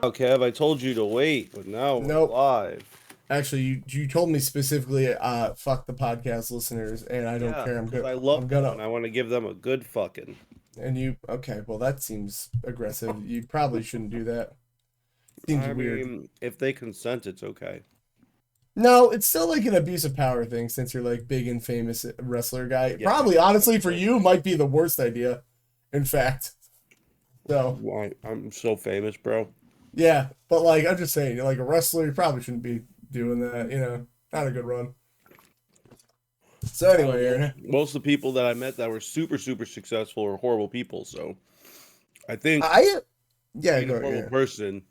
Kev, I told you to wait, but now Nope. we're live. Actually, you told me specifically, fuck the podcast listeners, and I don't care. I'm 'Cause good. I love I'm them gonna. and I want to give them a good fucking. And you, okay? Well, that seems aggressive. You probably shouldn't do that. Seems I weird. mean, if they consent, it's okay. No, it's still like an abuse of power thing since you're like big and famous wrestler guy. Yeah, Probably, honestly, for you, might be the worst idea. In fact, so Why? I'm so famous, bro. yeah. But like, I'm just saying, like a wrestler, you probably shouldn't be doing that. You know, not a good run. So I don't anyway, know. Aaron. Most of the people that I met that were super, super successful are horrible people. So I think I yeah, being go a ahead. horrible Yeah. person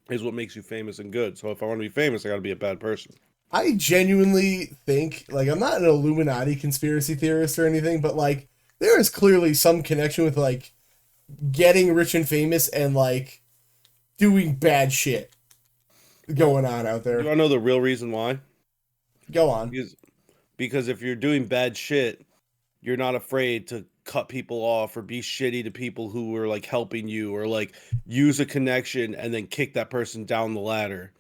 is what makes you famous and good. So if I want to be famous, I got to be a bad person. I genuinely think, like, I'm not an Illuminati conspiracy theorist or anything, but like, there is clearly some connection with like getting rich and famous and like doing bad shit going on out You there. want to know the real reason why? Go on. Because if you're doing bad shit, you're not afraid to cut people off or be shitty to people who are like helping you or like use a connection and then kick that person down the ladder.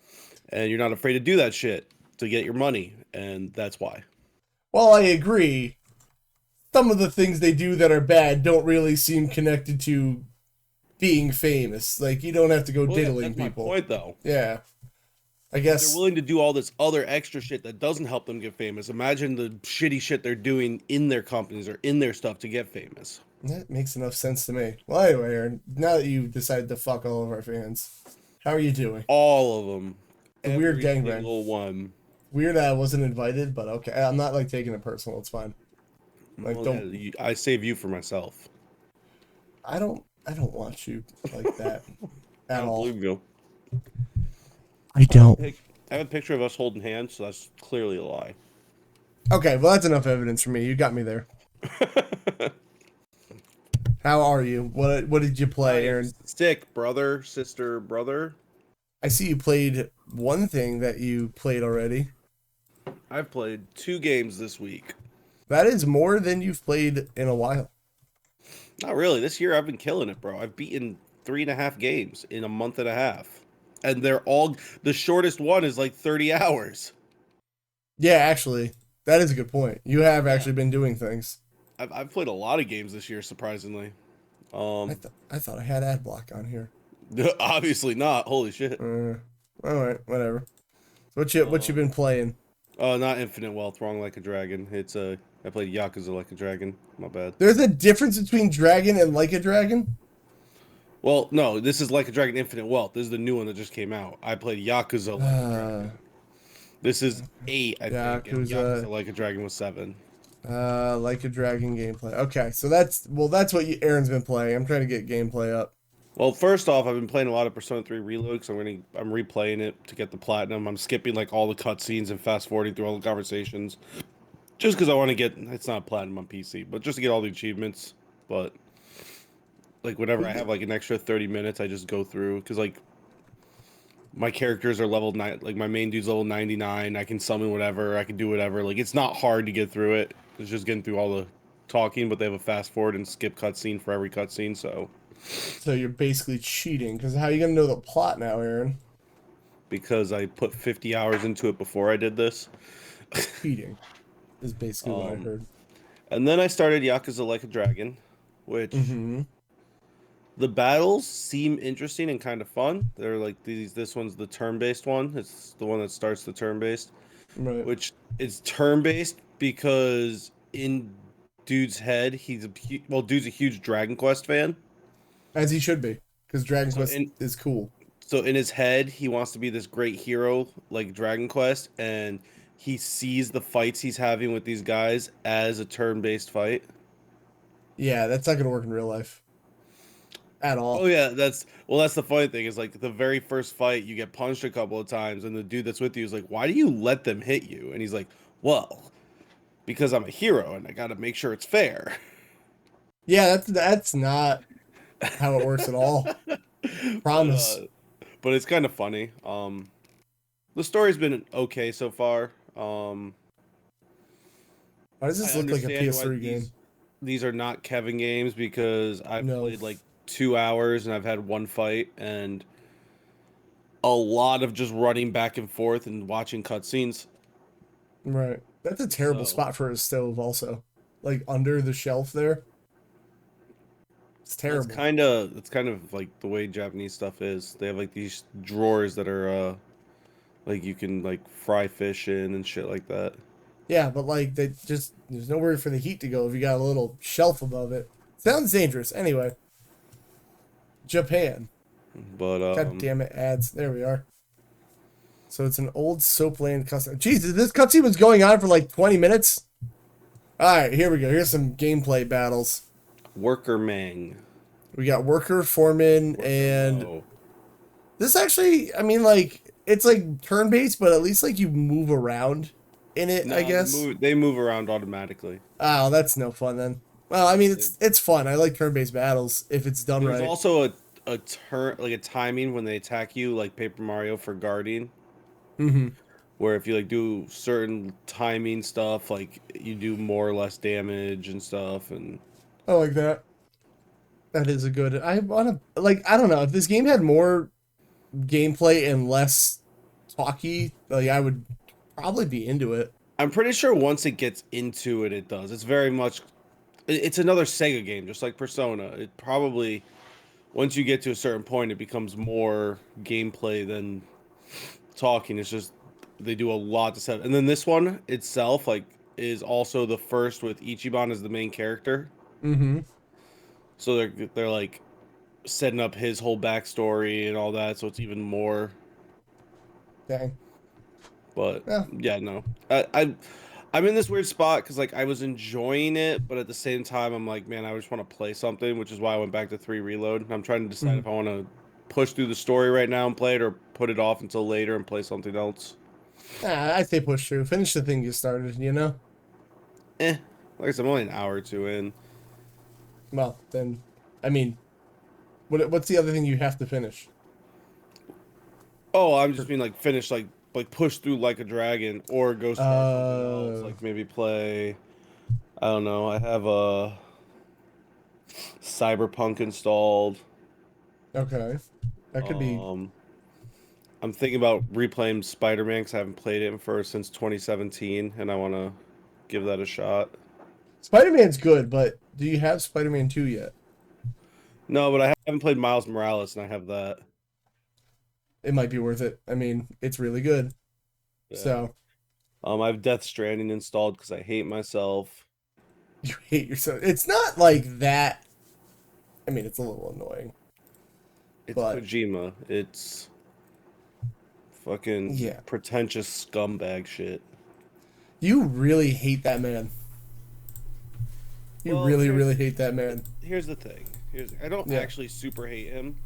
And you're not afraid to do that shit to get your money. And that's why. While I agree, some of the things they do that are bad don't really seem connected to being famous. Like, you don't have to go Well, yeah, diddling that's people. my point, though. Yeah. I They're guess willing to do all this other extra shit that doesn't help them get famous. Imagine the shitty shit they're doing in their companies or in their stuff to get famous. that makes enough sense to me. Well, anyway, Aaron, now that you decided to fuck all of our fans, how are you doing? All of them. The weird Every gangbang. single one. Weird that I wasn't invited, but okay. I'm not like taking it personal. It's fine. Like, Well, don't. yeah, I save you for myself. I don't want you like that I at don't all. believe you. I don't. I have a picture of us holding hands, so that's clearly a lie. Okay, well that's enough evidence for me. You got me there. How are you? What did you play, Aaron? Stick, brother, sister, brother. I see you played one thing that you played already. I've played 2 games this week. That is more than you've played in a while. Not really. This year I've been killing it, bro. I've beaten 3.5 games in a month and a half. And they're all, the shortest one is like 30 hours. Yeah, actually, that is a good point. You have actually been doing things. I've played a lot of games this year, surprisingly. I thought I had ad block on here. Obviously not. Holy shit. All right, whatever. So what you been playing? Not Infinite Wealth. Wrong Like a Dragon. It's I played Yakuza Like a Dragon. My bad. There's a difference between Dragon and Like a Dragon? Well, no, this is Like a Dragon Infinite Wealth. This is the new one that just came out. I played Yakuza Like a Dragon. This is 8, I think. And Yakuza Like a Dragon was 7. Like a Dragon gameplay. Okay, so that's what Aaron's been playing. I'm trying to get gameplay up. Well, first off, I've been playing a lot of Persona 3 Reload, so I'm replaying it to get the platinum. I'm skipping like all the cutscenes and fast forwarding through all the conversations, just because I want to get. It's not platinum on PC, but just to get all the achievements. But like whenever I have like an extra 30 minutes, I just go through because like my characters are level 9. Like my main dude's level 99. I can summon whatever. I can do whatever. Like it's not hard to get through it. It's just getting through all the talking, but they have a fast forward and skip cutscene for every cutscene, so. So you're basically cheating, because how are you gonna know the plot now, Aaron? Because I put 50 hours into it before I did this. Cheating is basically what I heard. And then I started Yakuza Like a Dragon, which the battles seem interesting and kind of fun. They're like this one's the turn-based one. It's the one that starts the turn-based. Right. Which is turn-based because in dude's head, dude's a huge Dragon Quest fan. As he should be, because Dragon Quest is cool. So in his head, he wants to be this great hero like Dragon Quest, and he sees the fights he's having with these guys as a turn-based fight. Yeah, that's not gonna work in real life. At all. Oh yeah, that's the funny thing is like the very first fight, you get punched a couple of times, and the dude that's with you is like, "Why do you let them hit you?" And he's like, "Well, because I'm a hero, and I got to make sure it's fair." Yeah, that's not how it works at all. Promise. But it's kind of funny. The story's been okay so far. Why does this look like a PS3 game? These are not Kevin games because I've played like 2 hours and I've had one fight and a lot of just running back and forth and watching cutscenes. Right. That's a terrible spot for a stove also. Like under the shelf there. It's terrible. It's kind of like the way Japanese stuff is. They have like these drawers that are like you can like fry fish in and shit like that. Yeah, but like there's nowhere for the heat to go if you got a little shelf above it. Sounds dangerous. Anyway. Japan. But God damn it, ads. There we are. So it's an old Soapland custom. Jesus, this cutscene was going on for like 20 minutes. Alright, here we go. Here's some gameplay battles. Worker Mang. We got Worker, Foreman, and This actually, I mean, like it's like turn based, but at least like you move around in it. I No, guess. they move around automatically. Oh, that's no fun then. Well, I mean, It, it's fun. I like turn based battles if it's done there's right. also a turn like a timing when they attack you, like Paper Mario for guarding, Mm-hmm. where if you like do certain timing stuff, like you do more or less damage and stuff. And I like that. That is a good. I want to like. I don't know if this game had more gameplay and less talky. Like I would probably be into it. I'm pretty sure once it gets into it, it does. It's very much it's another Sega game, just like Persona. It probably once you get to a certain point, it becomes more gameplay than talking. It's just they do a lot to set. And then this one itself, like, is also the first with Ichiban as the main character. Mm-hmm. So they're like setting up his whole backstory and all that. So it's even more. Dang. But Yeah. yeah, no, I'm in this weird spot because like I was enjoying it, but at the same time I'm like, man, I just want to play something, which is why I went back to 3 Reload. I'm trying to decide Mm-hmm. if I want to push through the story right now and play it, or put it off until later and play something else. I say push through. Finish the thing you started. You know. Eh, like I said, I'm only an hour or two in. Well, then, I mean, what's the other thing you have to finish? Oh, I'm just being like finish like push through like a dragon or go start something else. Uh. Like maybe play. I don't know. I have a Cyberpunk installed. Okay. That could be. Um, I'm thinking about replaying Spider-Man because I haven't played it since 2017, and I want to give that a shot. Spider-Man's good, but do you have Spider-Man 2 yet? No, but I haven't played Miles Morales, and I have that. It might be worth it. I mean, it's really good. Yeah. So, I have Death Stranding installed because I hate myself. you hate yourself. It's not like that. I mean, it's a little annoying. It's But Kojima. It's fucking yeah, pretentious scumbag shit. you really hate that man. You Well, really, really hate that man. here's the thing. I don't Yeah. actually super hate him.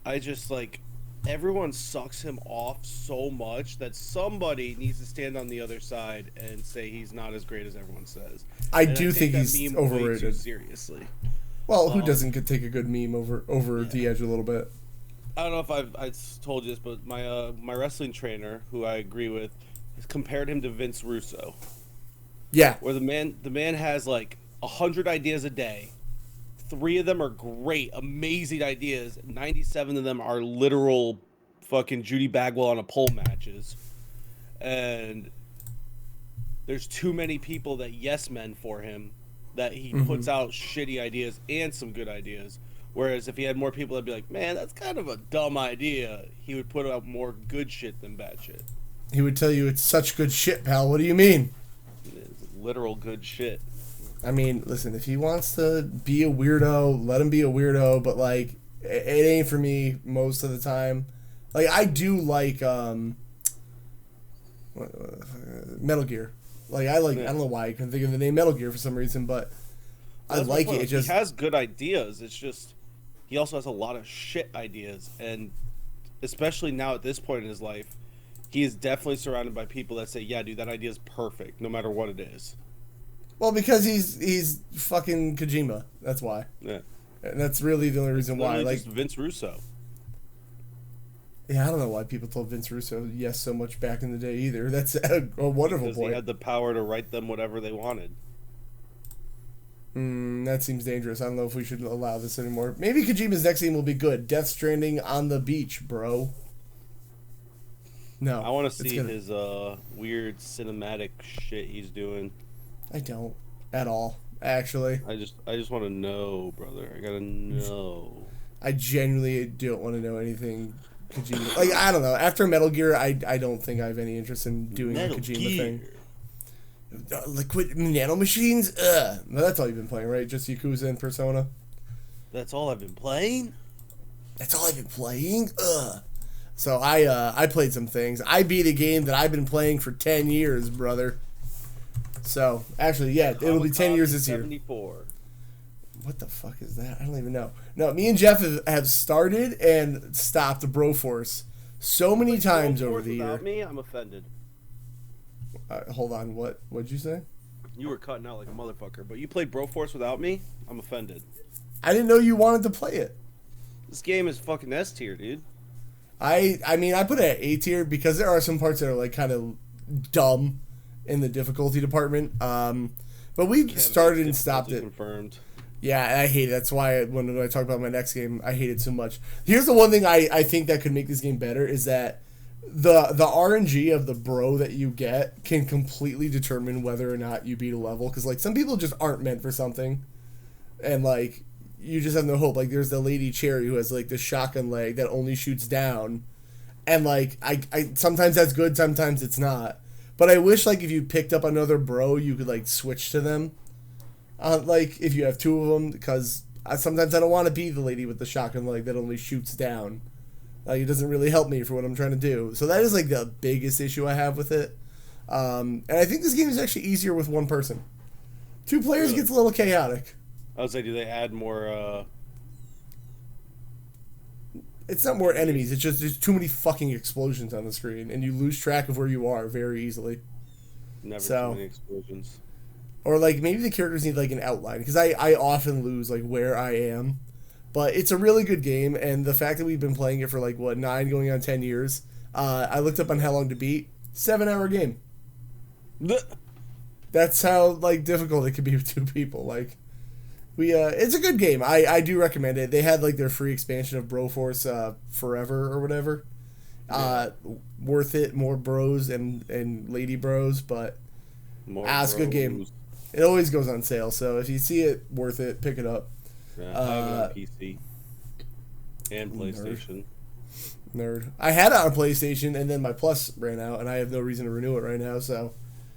I just like everyone sucks him off so much that somebody needs to stand on the other side and say he's not as great as everyone says. I And do think that he's meme way too overrated. seriously. Well, who Um, doesn't get take a good meme over yeah. the edge a little bit? I don't know if I told you this, but my wrestling trainer, who I agree with, has compared him to Vince Russo, Yeah. where the man has like 100 ideas a day. 3 of them are great, amazing ideas. 97 of them are literal fucking Judy Bagwell on a pole matches. And there's too many people that yes men for him that he puts out shitty ideas and some good ideas. Whereas if he had more people that'd be like, man, that's kind of a dumb idea, he would put out more good shit than bad shit. He would tell you it's such good shit, pal. What do you mean? It's literal good shit. I mean, listen, if he wants to be a weirdo, let him be a weirdo, but like it ain't for me most of the time. Like I do like Metal Gear. Like I Yeah. don't know why I couldn't think of the name Metal Gear for some reason, but I That's my like point. it. It just He has good ideas. It's just he also has a lot of shit ideas, and especially now at this point in his life, he is definitely surrounded by people that say, "Yeah, dude, that idea is perfect, no matter what it is." well because he's fucking Kojima. That's why. Yeah, And that's really the only reason why. literally Like just Vince Russo. yeah, I don't know why people told Vince Russo yes so much back in the day either. That's a wonderful Because he point. had the power to write them whatever they wanted. That seems dangerous. I don't know if we should allow this anymore. Maybe Kojima's next game will be good. Death Stranding on the beach, bro. No, I want to it's see gonna- his weird cinematic shit he's doing. I don't at all. Actually, I just want to know, brother. I gotta know. I genuinely don't want to know anything Kojima. Like I don't know. After Metal Gear, I don't think I have any interest in doing Metal a Kojima Gear. thing. Liquid nano machines. Ugh. No, that's all you've been playing, right? Just Yakuza and Persona. That's all I've been playing. That's all I've been playing. Ugh. So I played some things. I beat a game that I've been playing for 10 years, brother. So actually, yeah, it'll be 10 years this year. 74. What the fuck is that? I don't even know. No, me and Jeff have started and stopped the Broforce so many times over the year. Without me, I'm offended. Hold on, what'd you say? You were cutting out like a motherfucker, but you played Broforce without me? I'm offended. I didn't know you wanted to play it. This game is fucking S tier, dude. I mean, I put it at A tier because there are some parts that are like kind of dumb in the difficulty department. But we started and stopped it. Confirmed. Yeah, I hate it. That's why when I talk about my next game, I hate it so much. Here's the one thing I think that could make this game better is that the RNG of the bro that you get can completely determine whether or not you beat a level. Because like some people just aren't meant for something, and like you just have no hope. Like there's the Lady Cherry who has like the shotgun leg that only shoots down, and like I sometimes that's good, sometimes it's not. But I wish like if you picked up another bro, you could like switch to them. Like if you have two of them, because sometimes I don't want to be the lady with the shotgun leg that only shoots down. Like it doesn't really help me for what I'm trying to do. So that is like the biggest issue I have with it. And I think this game is actually easier with one person. Two players gets a little chaotic. I was like, do they add more? It's not more enemies. It's just there's too many fucking explosions on the screen, and you lose track of where you are very easily. Never too many explosions. Or like maybe the characters need like an outline because I often lose like where I am, but it's a really good game, and the fact that we've been playing it for like what 9 going on 10 years. I looked up on how long to beat. 7-hour game. That's how like difficult it could be with two people. Like it's a good game. I do recommend it. They had like their free expansion of Broforce Forever or whatever. Worth it. More bros and lady bros, but it's a good game. It always goes on sale, so if you see it, worth it, pick it up. Yeah, I have it on PC and PlayStation. Nerd. I had it on PlayStation, and then my Plus ran out, and I have no reason to renew it right now, so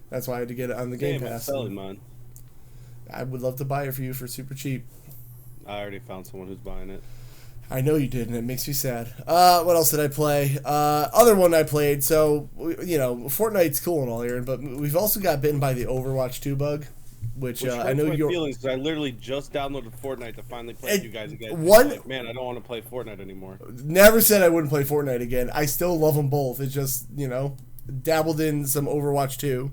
that's why I had to get it on the Game Pass. I'm selling mine. I would love to buy it for you for super cheap. I already found someone who's buying it. I know you did, and it makes me sad. What else did I play? Other one I played, so, you know, Fortnite's cool and all, Aaron, but we've also got bitten by the Overwatch 2 bug, which I know you're... feelings, because I literally just downloaded Fortnite to finally play with you guys again. Like, man, I don't want to play Fortnite anymore. Never said I wouldn't play Fortnite again. I still love them both. It's just, you know, dabbled in some Overwatch 2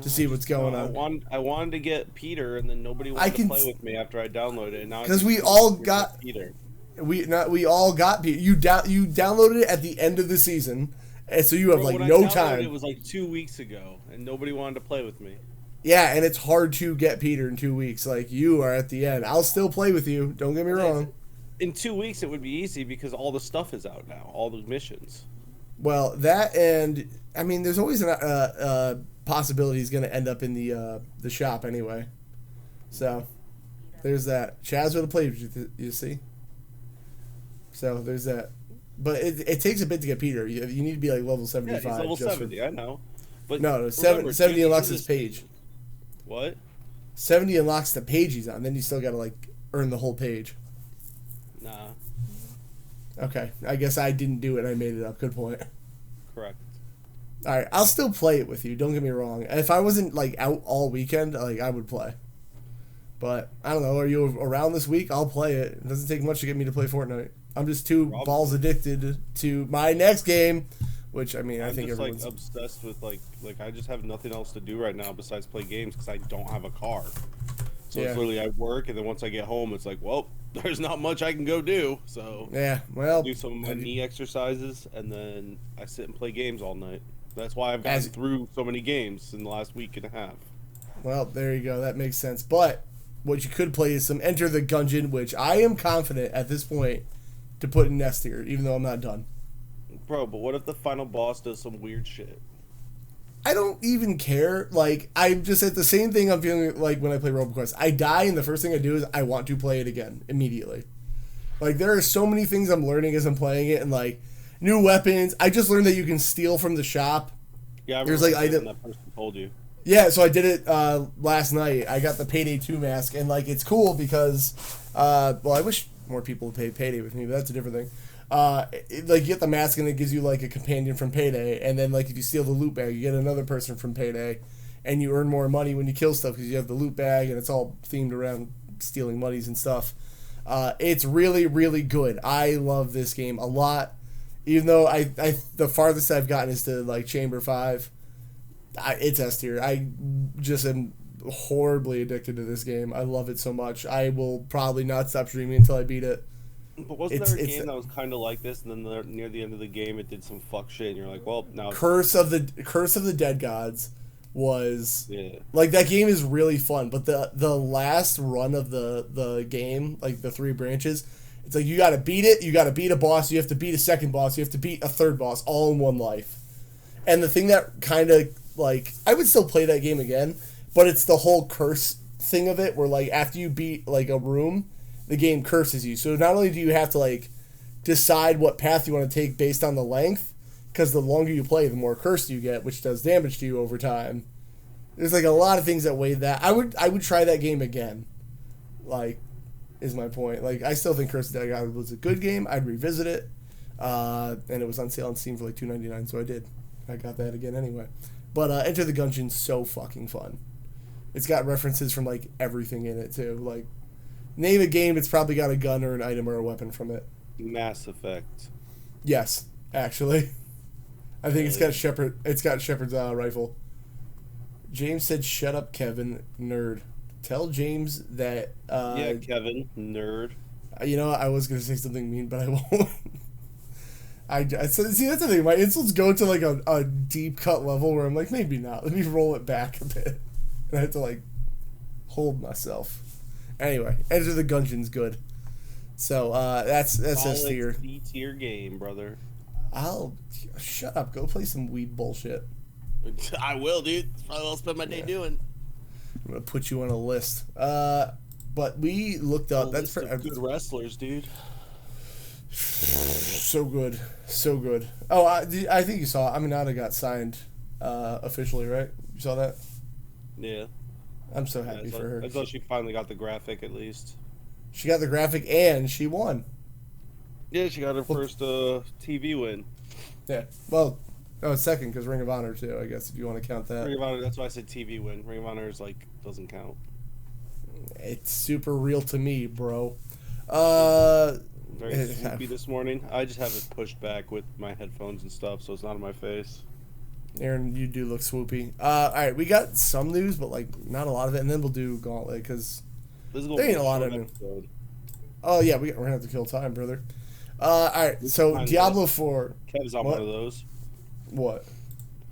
to see what's going on. I wanted to get Peter, and then nobody wanted to play with me after I downloaded it. Because we all got... Peter. We all got you downloaded it at the end of the season, and so you have like no time. It was like 2 weeks ago, and nobody wanted to play with me. Yeah, and it's hard to get Peter in 2 weeks. Like you are at the end. I'll still play with you. Don't get me wrong. In 2 weeks, it would be easy because all the stuff is out now, all the missions. Well, that and I mean, there's always a possibility he's going to end up in the shop anyway. So there's that. Chaz would have played. You see. So there's that, but it takes a bit to get Peter. You need to be like level 75. Yeah, he's level 70. I know, but no, 70 unlocks his page. What? 70 unlocks the page he's on. Then you still got to like earn the whole page. Nah. Okay, I guess I didn't do it. I made it up. Good point. Correct. All right, I'll still play it with you. Don't get me wrong. If I wasn't like out all weekend, like I would play. But I don't know. Are you around this week? I'll play it. It doesn't take much to get me to play Fortnite. I'm just too balls addicted to my next game, which I mean I think everyone's like obsessed with like I just have nothing else to do right now besides play games because I don't have a car. So it's literally I work and then once I get home it's like well there's not much I can go do. So yeah, well do some of my knee exercises and then I sit and play games all night. That's why I've gotten through so many games in the last week and a half. Well, there you go. That makes sense. But what you could play is some Enter the Gungeon, which I am confident at this point to put in S tier, even though I'm not done. Bro, but what if the final boss does some weird shit? I don't even care. Like, I'm just at the same thing I'm feeling like when I play RoboQuest. I die, and the first thing I do is I want to play it again immediately. Like, there are so many things I'm learning as I'm playing it, and like new weapons. I just learned that you can steal from the shop. Yeah, I remember that person told you. Yeah, so I did it last night. I got the Payday 2 mask, and like it's cool because, well, I wish more people would pay Payday with me, but that's a different thing. Like you get the mask and it gives you like a companion from Payday, and then like if you steal the loot bag, you get another person from Payday, and you earn more money when you kill stuff because you have the loot bag and it's all themed around stealing monies and stuff. It's really, really good. I love this game a lot. Even though I the farthest I've gotten is to like Chamber 5. It's S tier. I just am horribly addicted to this game. I love it so much. I will probably not stop streaming until I beat it. But wasn't there a game that was kind of like this, and then near the end of the game, it did some fuck shit, and you're like, well, now Curse of the Dead Gods was like that game is really fun, but the last run of the game, like the 3 branches, it's like you got to beat it, you got to beat a boss, you have to beat a second boss, you have to beat a third boss, all in one life. And the thing that kind of like I would still play that game again, but it's the whole curse thing of it, where like after you beat like a room, the game curses you. So not only do you have to like decide what path you want to take based on the length, because the longer you play, the more cursed you get, which does damage to you over time. There's like a lot of things that weigh that. I would try that game again. Like, is my point. Like, I still think Curse of the Dead God was a good game. I'd revisit it. And it was on sale on Steam for like $2.99, so I did. I got that again anyway. But Enter the Gungeon's so fucking fun. It's got references from like everything in it too. Like, name a game, it's probably got a gun or an item or a weapon from it. Mass Effect. Yes, actually. I think it's got Shepard's rifle. James said, "Shut up, Kevin, nerd." Tell James that. Yeah, Kevin, nerd. You know, I was gonna say something mean, but I won't. See, that's the thing. My insults go to like a deep cut level where I'm like, maybe not. Let me roll it back a bit, and I have to like hold myself. Anyway, Enter the Gungeon's good. So that's S tier. D tier game, brother. I'll shut up. Go play some weed bullshit. I will, dude. That's probably what I'll spend my day doing. I'm gonna put you on a list. But we looked up. That's for good wrestlers, dude. So good, so good. Oh, I think you saw Aminata got signed officially, right? You saw that? Yeah. I'm so happy for her. I thought she finally got the graphic at least. She got the graphic and she won. Yeah, she got her first TV win. Yeah. Well, second because Ring of Honor too. I guess if you want to count that. Ring of Honor. That's why I said TV win. Ring of Honor is like doesn't count. It's super real to me, bro. Very swoopy this morning. I just have it pushed back with my headphones and stuff, so it's not in my face. Aaron, you do look swoopy. All right, we got some news, but like not a lot of it, and then we'll do Gauntlet because there ain't a lot of news. Oh yeah, we're gonna have to kill time, brother. All right, so Diablo 4. Kev's on one of those. What?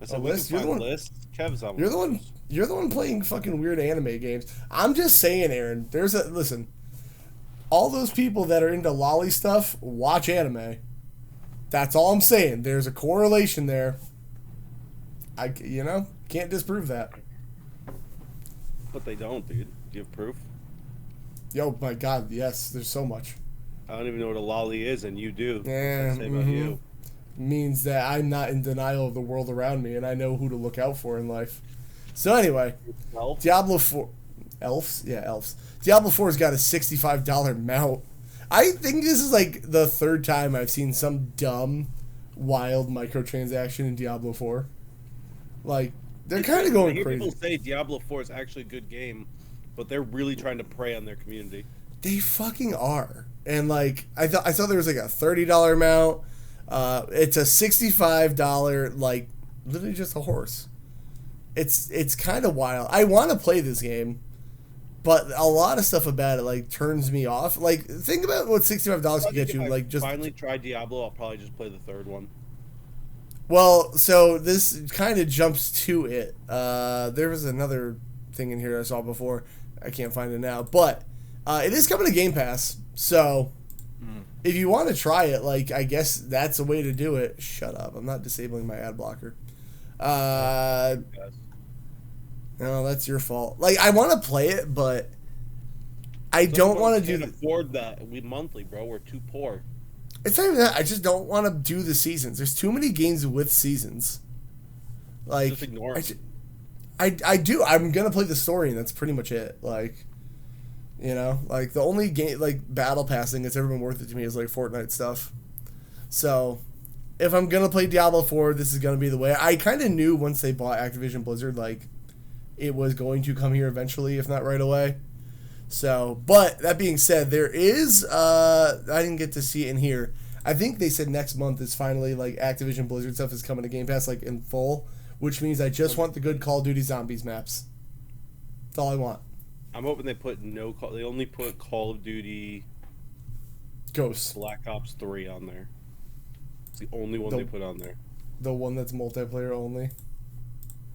I said, list? You're the one. List. Kev's on. You're the one. You're the one playing fucking weird anime games. I'm just saying, Aaron. Listen. All those people that are into lolly stuff watch anime. That's all I'm saying. There's a correlation there. Can't disprove that. But they don't, dude. Do you have proof? Yo, my God, yes. There's so much. I don't even know what a lolly is, and you do. Yeah. Say about you. Means that I'm not in denial of the world around me, and I know who to look out for in life. So anyway, Diablo 4. Elves? Yeah, elves. Diablo 4's got a $65 mount. I think this is like the third time I've seen some dumb, wild microtransaction in Diablo 4. Like, they're kind of going crazy. People say Diablo 4 is actually a good game, but they're really trying to prey on their community. They fucking are. And like, I thought there was like a $30 mount. It's a $65, like, literally just a horse. It's kind of wild. I want to play this game, but a lot of stuff about it like turns me off. Like, think about what $65 can get you. Like, just finally try Diablo. I'll probably just play the third one. Well, so this kind of jumps to it. There was another thing in here I saw before. I can't find it now, but it is coming to Game Pass. So if you want to try it, like, I guess that's a way to do it. Shut up! I'm not disabling my ad blocker. No, that's your fault. Like, I want to play it, but I don't want to afford that. We monthly, bro. We're too poor. It's not even that. I just don't want to do the seasons. There's too many games with seasons. Like, just ignore it. I do. I'm gonna play the story, and that's pretty much it. Like, like the only game, like, battle passing that's ever been worth it to me is like Fortnite stuff. So, if I'm gonna play Diablo 4, this is gonna be the way. I kind of knew once they bought Activision Blizzard, like, it was going to come here eventually, if not right away. So, but that being said, there is I didn't get to see it in here. I think they said next month is finally like Activision Blizzard stuff is coming to Game Pass like in full, which means I just want the good Call of Duty Zombies maps. That's all I want. I'm hoping they put they only put Call of Duty Ghosts. Black Ops 3 on there. It's the only one they put on there. The one that's multiplayer only.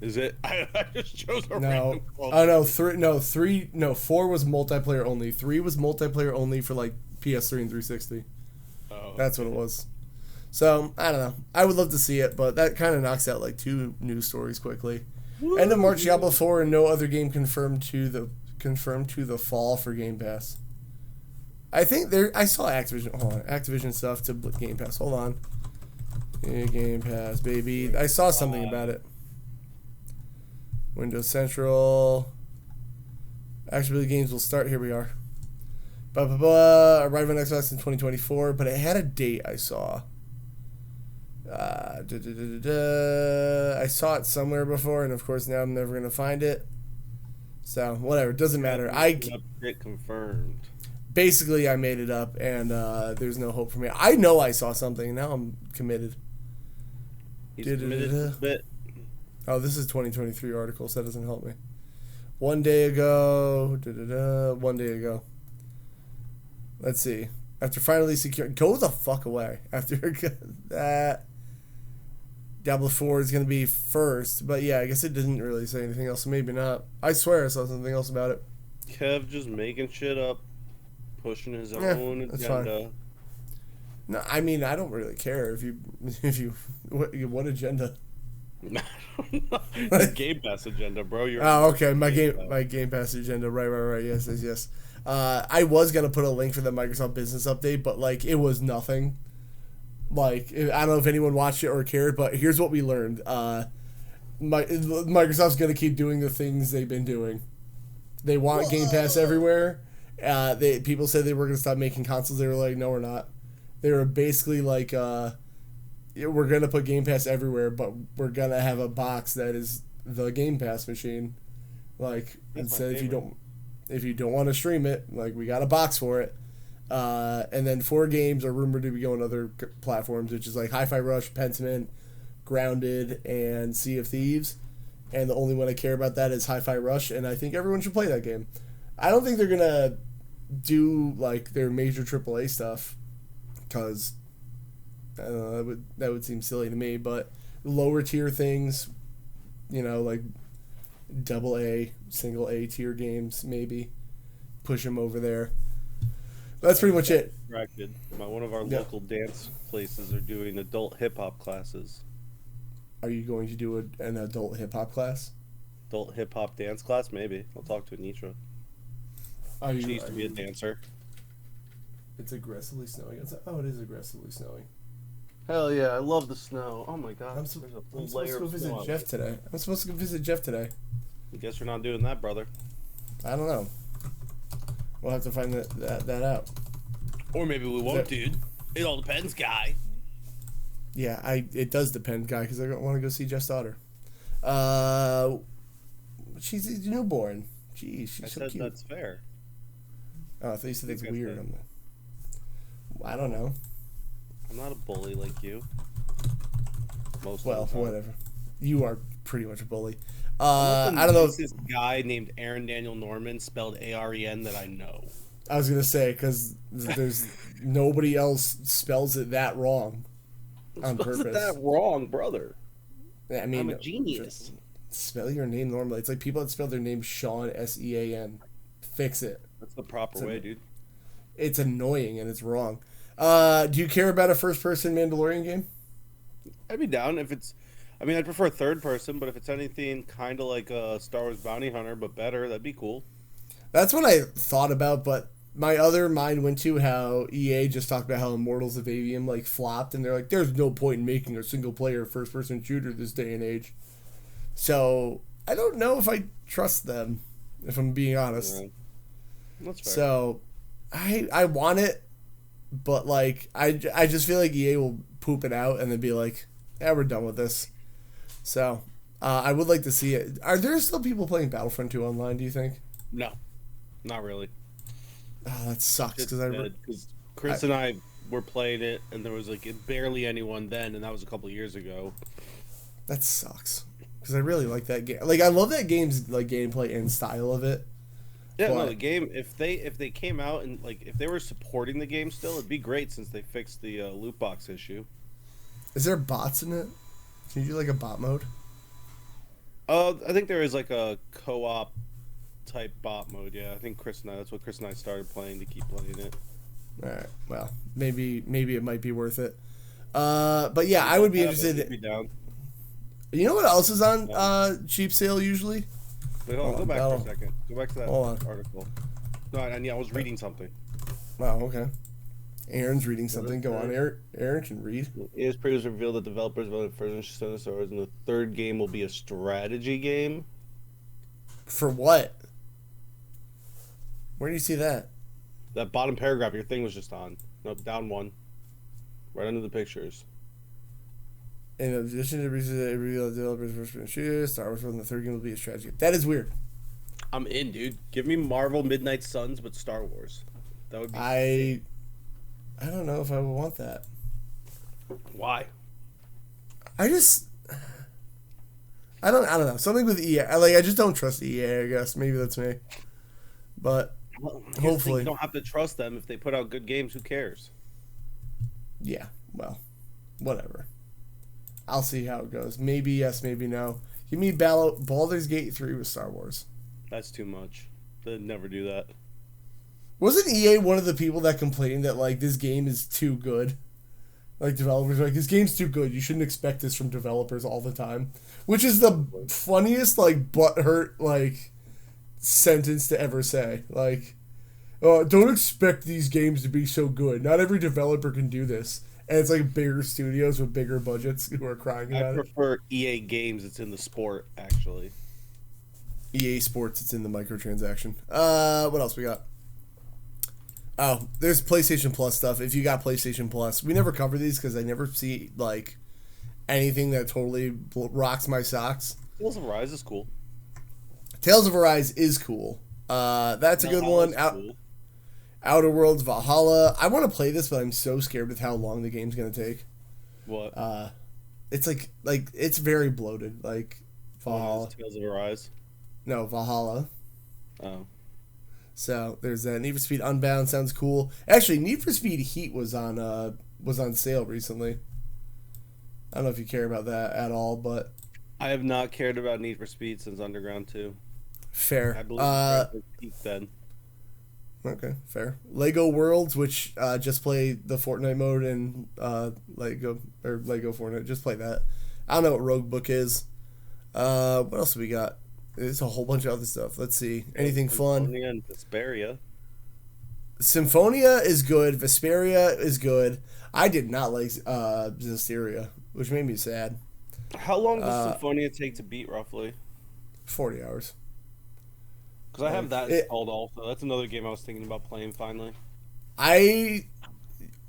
Is it? I just chose a No. random Oh no, 4 was multiplayer only. 3 was multiplayer only for like PS3 and 360. Oh, that's what it was. So, I don't know. I would love to see it, but that kind of knocks out like 2 news stories quickly. Woo! End of March, Diablo 4 and no other game confirmed to the fall for Game Pass. I think I saw Activision stuff to Game Pass. Hold on. Yeah, Game Pass, baby. I saw something about it. Windows Central. Actually, the games will start. Here we are. Arrive on Xbox in 2024, but it had a date I saw. I saw it somewhere before, and of course now I'm never gonna find it. So whatever, it doesn't matter. It confirmed. Basically, I made it up, and there's no hope for me. I know I saw something. Now I'm committed. He's committed a bit. Oh, this is 2023 articles. That doesn't help me. 1 day ago. 1 day ago. Let's see. After finally securing... Go the fuck away. After that... Diablo 4 is going to be first. But yeah, I guess it didn't really say anything else. So maybe not. I swear I saw something else about it. Kev just making shit up. Pushing his own agenda. Fine. No, I mean, I don't really care if you... What agenda? The Game Pass agenda, bro. Okay. My Game Pass agenda. Right. Yes. I was gonna put a link for the Microsoft Business Update, but like it was nothing. Like I don't know if anyone watched it or cared, but here's what we learned. Microsoft's gonna keep doing the things they've been doing. They want Game Pass everywhere. People said they were gonna stop making consoles. They were like, no, we're not. They were basically like, we're gonna put Game Pass everywhere, but we're gonna have a box that is the Game Pass machine. Like, instead, if you don't want to stream it, like we got a box for it. And then 4 games are rumored to be going to other platforms, which is like Hi-Fi Rush, Pentiment, Grounded, and Sea of Thieves. And the only one I care about that is Hi-Fi Rush, and I think everyone should play that game. I don't think they're gonna do like their major AAA stuff, because that would seem silly to me. But lower tier things, like AA, single A tier games, maybe push them over there. That's pretty much it. One of our local dance places are doing adult hip hop classes. Are you going to do an adult hip hop class? Adult hip hop dance class, maybe. I'll talk to Anitra. She used to be a dancer. It's aggressively snowing. Oh, it is aggressively snowing. Hell yeah, I love the snow. Oh my god. I'm supposed to go visit Jeff today. I guess we're not doing that, brother. I don't know. We'll have to find that out. Or maybe we won't, dude. It all depends, guy. Yeah, it does depend, guy, because I want to go see Jeff's daughter. She's a newborn. Jeez, she's so cute. That's fair. Oh, I thought you said that's weird. I don't know. I'm not a bully like you. Whatever. You are pretty much a bully. I don't know. This guy named Aaron Daniel Norman, spelled Aren, that I know. I was gonna say, because there's nobody else spells it that wrong on purpose. It that wrong, brother. I mean, I'm a genius. Spell your name normally. It's like people that spell their name Sean Sean. Fix it. That's the proper way, dude. It's annoying and it's wrong. Do you care about a first-person Mandalorian game? I'd be down if it's... I mean, I'd prefer third person, but if it's anything kind of like a Star Wars Bounty Hunter, but better, that'd be cool. That's what I thought about, but my other mind went to how EA just talked about how Immortals of Avium like flopped, and they're like, there's no point in making a single-player first-person shooter this day and age. So, I don't know if I trust them, if I'm being honest. Yeah. That's fair. So, I want it, but like, I just feel like EA will poop it out and then be like, yeah, we're done with this. So, I would like to see it. Are there still people playing Battlefront 2 online, do you think? No. Not really. Oh, that sucks It's because I, dead because Chris and I were playing it, and there was like barely anyone then, and that was a couple years ago. that sucks because I really like that game. Like I love that game's like gameplay and style of it. Yeah, no, But the game. If they came out and like if they were supporting the game still, it'd be great since they fixed the loot box issue. is there bots in it? Can you do like a bot mode? I think there is like a co-op type bot mode. Yeah, I think that's what Chris and I started playing to keep playing it. All right. Well, maybe it might be worth it. But yeah, I would be interested. Be down. You know what else is on Yeah. cheap sale usually? Wait, hold on, go back for a second. Go back to that Hold on. article. No, I was reading something. Wow. Okay. Aaron's reading something. Go on, Aaron. Aaron can read. EA's previously revealed that developers voted for Stone Stars, and the third game will be a strategy game. For what? Where do you see that? That bottom paragraph your thing was just on. No, down one. Right under the pictures. In addition to reveal developers first-person shooter, Star Wars and the third game will be a strategy. That is weird. I'm in, dude. Give me Marvel Midnight Suns, but Star Wars. That would be. I don't know if I would want that. Why? I don't know. Something with EA. I just don't trust EA, I guess. Maybe that's me. But Well, hopefully. you don't have to trust them if they put out good games. Who cares? Yeah, well, whatever. I'll see how it goes. Maybe yes, maybe no. Give me Baldur's Gate 3 with Star Wars. That's too much. They'd never do that. Wasn't EA one of the people that complained that like this game is too good? Like developers are like, this game's too good. You shouldn't expect this from developers all the time. Which is the funniest like butthurt like sentence to ever say. Like, don't expect these games to be so good. Not every developer can do this. And it's like bigger studios with bigger budgets who are crying I about it. prefer EA games. It's in the sport, actually. EA Sports, it's in the microtransaction. What else we got? Oh, there's PlayStation Plus stuff. If you got PlayStation Plus, we never cover these because I never see like anything that totally rocks my socks. Tales of Arise is cool. Tales of Arise is cool. That's a good one. Cool. Outer Worlds Valhalla. I want to play this, but I'm so scared with how long the game's gonna take. What? It's like it's very bloated. Like Valhalla. Tales of Arise. No, Valhalla. Oh. So there's that. Need for Speed Unbound sounds cool. Actually, Need for Speed Heat was on sale recently. I don't know if you care about that at all, but I have not cared about Need for Speed since Underground 2. fair. I believe it peaked then. Okay, fair. Lego Worlds, which just play the Fortnite mode and Lego Fortnite. Just play that. I don't know what Rogue Book is. What else do we got? There's a whole bunch of other stuff. Let's see. Anything fun? Symphonia and Vesperia. Symphonia is good. Vesperia is good. I did not like Zestiria, which made me sad. How long does Symphonia take to beat, roughly? 40 hours. Because I have that installed also. That's another game I was thinking about playing finally. I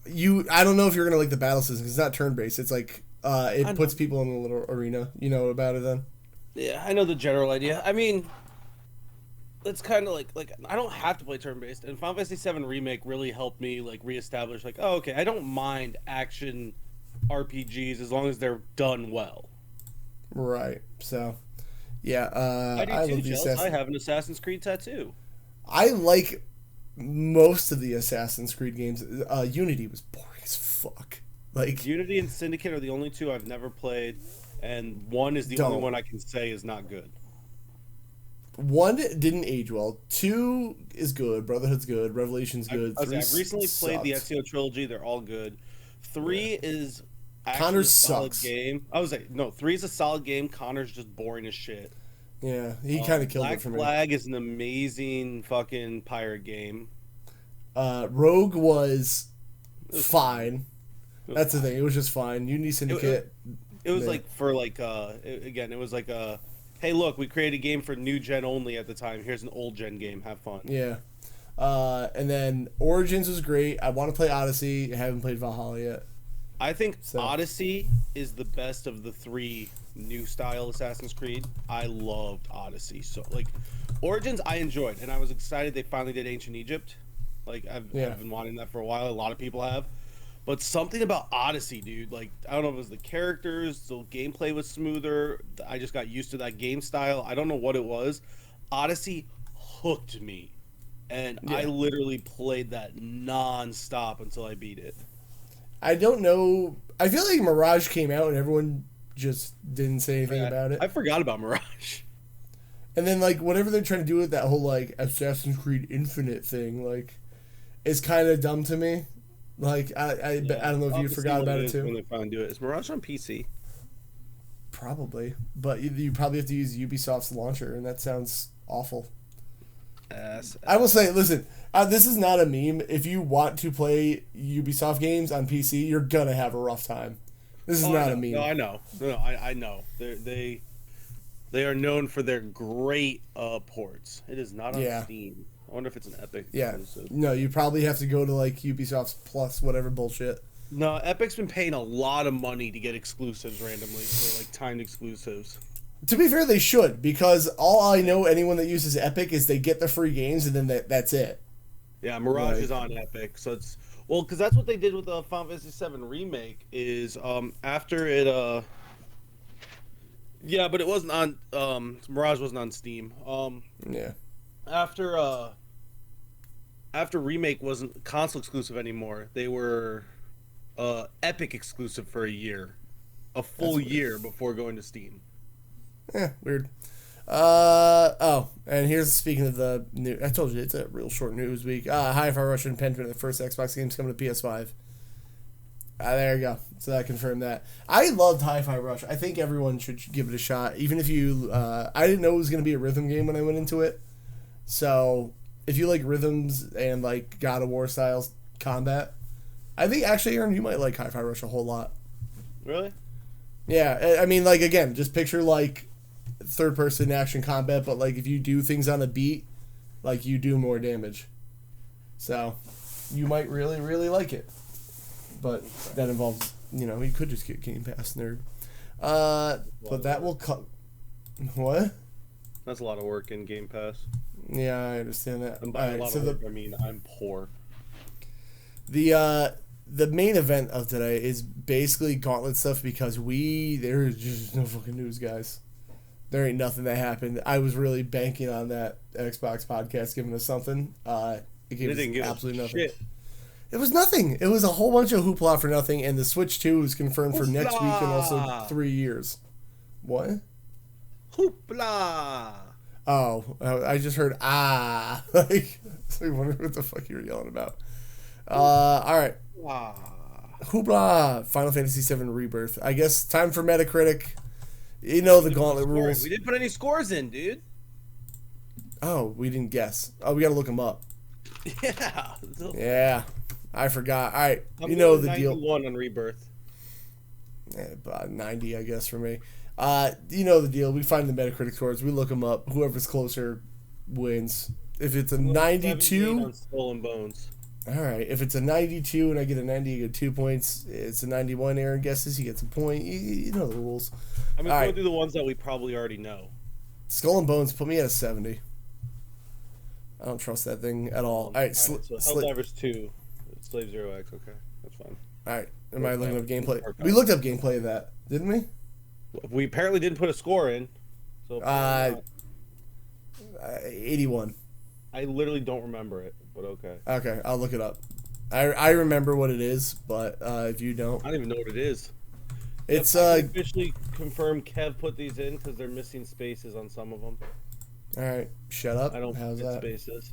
don't know if you're gonna like the battle system. 'Cause it's not turn based. It's like it puts people in a little arena. You know about it then? Yeah, I know the general idea. I mean, it's kind of like I don't have to play turn based, and Final Fantasy VII Remake really helped me like reestablish like, oh, okay, I don't mind action RPGs as long as they're done well. Right. So, yeah. I do I too, love the Jels. I have an Assassin's Creed tattoo. I like most of the Assassin's Creed games. Unity was boring as fuck. Like Unity and Syndicate are the only two I've never played, and one is the only one I can say is not good. 1 didn't age well. 2 is good. Brotherhood's good. Revelation's good. I've recently played the Ezio trilogy. They're all good. 3 is actually Connor a solid sucks. game. I was like, no, 3 is a solid game. Connor's just boring as shit. Yeah, he kind of killed Black it for me. Flag is an amazing fucking pirate game. Rogue was fine. That's the thing. It was just fine. Unity Syndicate. It was like for like again, it was like hey, look, we created a game for new gen only at the time. Here's an old gen game. Have fun. Yeah. And then Origins was great. I want to play Odyssey. I haven't played Valhalla yet. I think Odyssey is the best of the 3 new style Assassin's Creed. I loved Odyssey. So like Origins I enjoyed, and I was excited they finally did Ancient Egypt. Like I've Yeah. been wanting that for a while. A lot of people have. But something about Odyssey, dude. Like I don't know if it was the characters, the gameplay was smoother. I just got used to that game style. I don't know what it was. Odyssey hooked me, and I Yeah. literally played that non-stop until I beat it. I don't know. I feel like Mirage came out and everyone just didn't say anything about it. I forgot about Mirage. And then like whatever they're trying to do with that whole like Assassin's Creed Infinite thing, like, is kind of dumb to me. Like I don't know if I'll you have to see forgot what about it it is too. when they finally do it. Is Mirage on PC? Probably, but you probably have to use Ubisoft's launcher, and that sounds awful. I will say, listen, this is not a meme. If you want to play Ubisoft games on PC, you're gonna have a rough time. This is not a meme. No, I know. No, I know. They are known for their great ports. It is not on Steam. I wonder if it's an Epic. Yeah. exclusive. No, you probably have to go to like Ubisoft's Plus, whatever bullshit. No, Epic's been paying a lot of money to get exclusives randomly, for like timed exclusives. To be fair, they should, because all I know anyone that uses Epic is they get the free games and then that's it. Yeah, Mirage is on Epic, so it's because that's what they did with the Final Fantasy VII remake. Is after it yeah, but it wasn't on Mirage wasn't on Steam. Yeah. After remake wasn't console exclusive anymore, they were Epic exclusive for a year, a full year before going to Steam. Yeah, weird. And here's, speaking of the new, I told you it's a real short news week. Hi-Fi Rush and Pentiment, the first Xbox game's coming to PS5. There you go. So I confirmed that. I loved Hi-Fi Rush. I think everyone should give it a shot. Even if you, I didn't know it was going to be a rhythm game when I went into it. So if you like rhythms and like God of War styles combat, I think actually, Aaron, you might like Hi-Fi Rush a whole lot. Really? Yeah, I mean, like, again, just picture like third-person action combat, but like if you do things on a beat, like you do more damage. So you might really, really like it. But that involves, you could just get Game Pass, nerd. But that will cut. What? That's a lot of work in Game Pass. Yeah, I understand that. And by a lot of work, I mean I'm poor. The main event of today is basically Gauntlet stuff because there is just no fucking news, guys. There ain't nothing that happened. I was really banking on that Xbox podcast giving us something. It gave us absolutely nothing. Shit. It was nothing. It was a whole bunch of hoopla for nothing, and the Switch 2 is confirmed for next week and also 3 years. What? Hoopla! Oh, I just heard like, I wonder what the fuck you were yelling about. All right. Hoopla! Final Fantasy VII Rebirth. I guess time for Metacritic. You know the Gauntlet rules. We didn't put any scores in, dude. Oh, we didn't guess. Oh, we gotta look them up. Yeah. Yeah. I forgot. All right. I'm you know the 91 deal. on Rebirth. About 90, I guess, for me. You know the deal. We find the Metacritic scores. We look them up. Whoever's closer wins. If it's a 92... on Skull and Bones. All right. If it's a 92 and I get a 90, you get 2 points. It's a 91, Aaron guesses, he gets a point. You know the rules. I'm going to go through the ones that we probably already know. Skull and Bones, put me at a 70. I don't trust that thing at all. All right. So Helldivers 2. Slave Zero X, okay. That's fine. All right. Am I looking up gameplay? We looked up gameplay of that, didn't we? We apparently didn't put a score in. So 81. I literally don't remember it, but okay. Okay, I'll look it up. I remember what it is, but if you don't, I don't even know what it is. It's officially confirmed. Kev put these in because they're missing spaces on some of them. All right, shut up. I don't How's that? Spaces.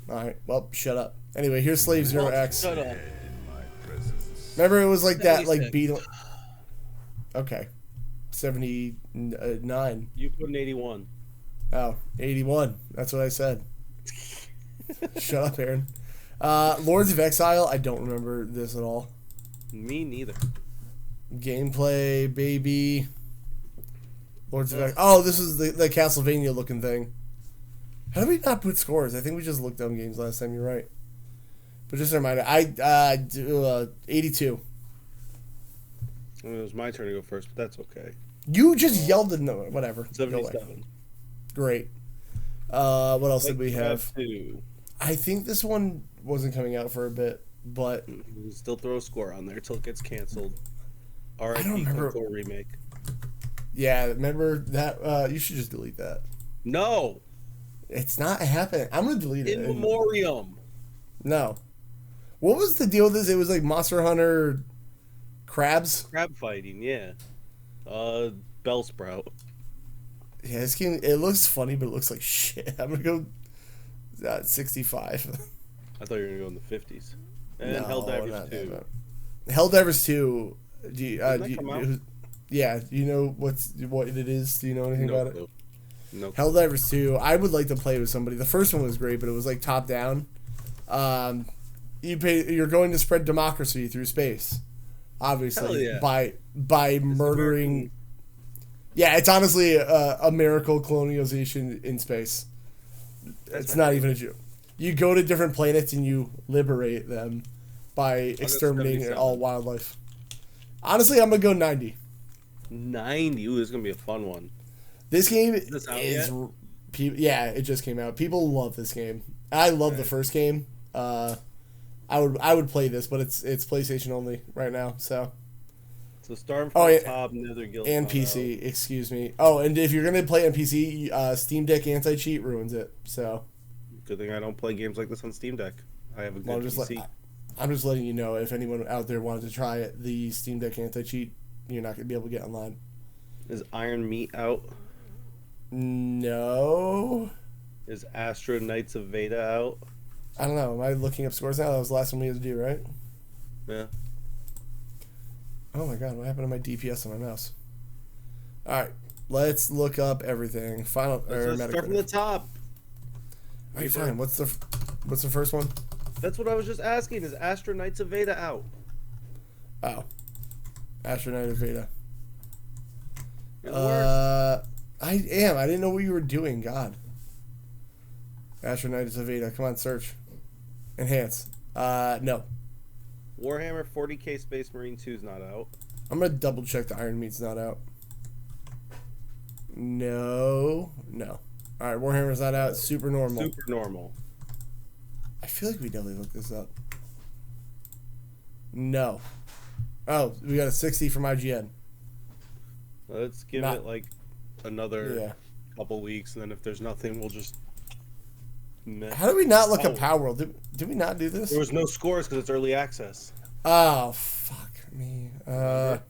All right, well, shut up. Anyway, here's Slave Zero X. Shut up. Remember, it was like that, 76. like beat. Okay, 79. You put an 81. Oh, 81. That's what I said. Shut up, Aaron. Lords of Exile. I don't remember this at all. Me neither. Gameplay, baby. Lords of Exile. Oh, this is the Castlevania looking thing. How did we not put scores? I think we just looked up games last time. You're right. But just a reminder, I do 82. I mean, it was my turn to go first, but that's okay. You just yelled at no, whatever. 77. Great. What else did we have? I think this one wasn't coming out for a bit, but You still throw a score on there till it gets canceled. I don't R.I.P. remember. KOTOR remake. Yeah, remember that? You should just delete that. No, It's not happening. I'm gonna delete it. in memoriam. No. What was the deal with this? It was like Monster Hunter crabs. Crab fighting, yeah. Bellsprout. Yeah, this game, it looks funny, but it looks like shit. I'm gonna go 65. I thought you were gonna go in the 50s. And No, Helldivers not 2. that. Helldivers 2. Do you, Didn't that come out? yeah, do you know what it is? Do you know anything about Clue. it? No. Helldivers 2. I would like to play with somebody. The first one was great, but it was like top down. You're going to spread democracy through space, obviously, Hell yeah. by murdering. American. Yeah, it's honestly a miracle colonialization in space. It's not even a joke. You go to different planets and you liberate them by exterminating 77. all wildlife. Honestly, I'm gonna go 90. 90. Ooh, this is gonna be a fun one. This game this out is, yet? yeah, it just came out. People love this game. I love the first game. I would play this, but it's PlayStation only right now. So. So Storm from the top, Nether Guild and PC. out. Excuse me. Oh, and if you're gonna play on PC, Steam Deck anti-cheat ruins it. So. Good thing I don't play games like this on Steam Deck. I have a good PC. I'm just letting you know, if anyone out there wanted to try it, the Steam Deck anti-cheat, you're not gonna be able to get online. Is Iron Meat out? No. Is Astro Knights of Veda out? I don't know. Am I looking up scores now? That was the last one we had to do, right? Yeah. Oh my god, what happened to my DPS on my mouse? Alright, let's look up everything. Final Let's start from the top. Alright, fine. What's the first one? That's what I was just asking. Is Astro Knights of Veda out? Oh. Astronaut of Veda. You're the worst. I am. I didn't know what you were doing. God. Astronaut of Veda. Come on, search. Enhance. No. Warhammer 40k Space Marine 2 is not out. I'm gonna double check the Iron Meat's not out. No. Alright, Warhammer's not out. Super normal. Super normal. I feel like we definitely looked this up. No. Oh, we got a 60 from IGN. Let's give it like another couple weeks, and then if there's nothing, we'll just. How do we not look at Power World? Did we not do this? There was no scores because it's early access. Oh, fuck me. There's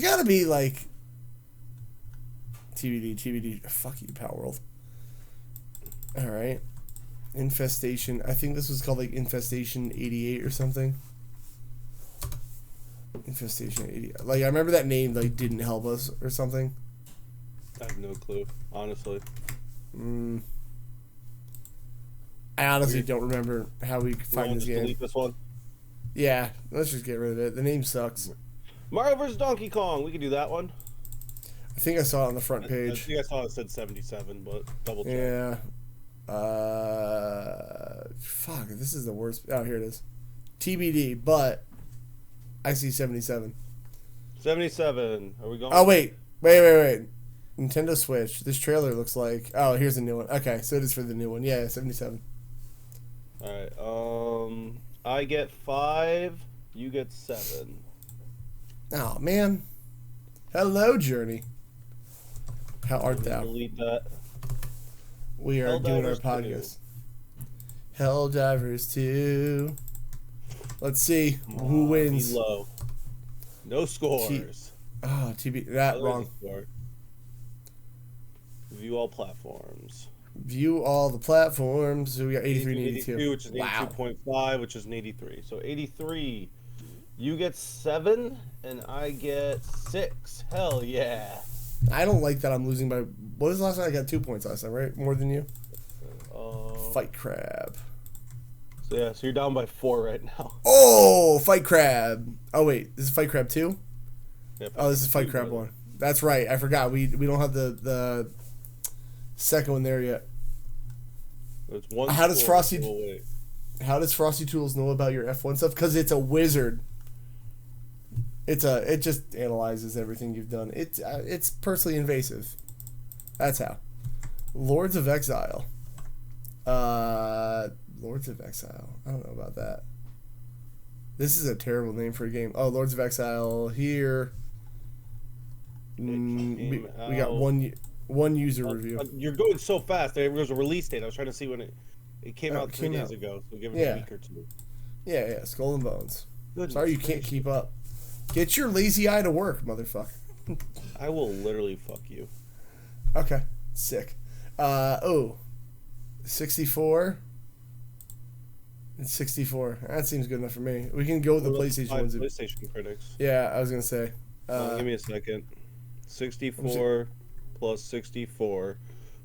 gotta be like TBD. Fuck you, Power World. Alright. Infestation. I think this was called like Infestation 88 or something. Infestation 88. Like, I remember that name like didn't help us or something. I have no clue, honestly. I honestly don't remember how we find this game. Delete this one? Yeah, let's just get rid of it. The name sucks. Mario vs. Donkey Kong. We can do that one. I think I saw it on the front page. I think I saw it said 77, but double check. Yeah. Fuck, this is the worst. Oh, here it is. TBD, but I see 77. 77. Are we going? Oh, wait. Nintendo Switch. This trailer looks like... Oh, here's a new one. Okay, so it is for the new one. Yeah, 77. Alright, I get 5, you get 7. Oh, man. Hello, Journey. How art thou? Delete that. We are doing our podcast. Helldivers 2. Let's see who wins. Be low. No scores. TB. That wrong. View all platforms. View all the platforms. So we got 83 and 82. Which is 82.5, which is an 83. So 83. You get 7, and I get 6. Hell yeah. I don't like that I'm losing by... What was the last time? I got 2 points last time, right? More than you? Fight Crab. So yeah, so you're down by 4 right now. Oh, Fight Crab. Oh, wait. This is Fight Crab 2? Yeah, this is Fight Crab 1. That's right. I forgot. We don't have the second one there yet. How does Frosty Tools know about your F1 stuff? Because it's a wizard. It just analyzes everything you've done. It's personally invasive. That's how. Lords of Exile. Lords of Exile. I don't know about that. This is a terrible name for a game. Oh, Lords of Exile here. We got one user review. You're going so fast. There was a release date. I was trying to see when it came out 3 days ago. So give it a week or two. Yeah. Skull and Bones. Goodness Sorry you can't keep up. Get your lazy eye to work, motherfucker. I will literally fuck you. Okay. Sick. 64 and 64. That seems good enough for me. We can go with the PlayStation ones. PlayStation critics. Yeah, I was gonna say. Give me a second. 64 plus 64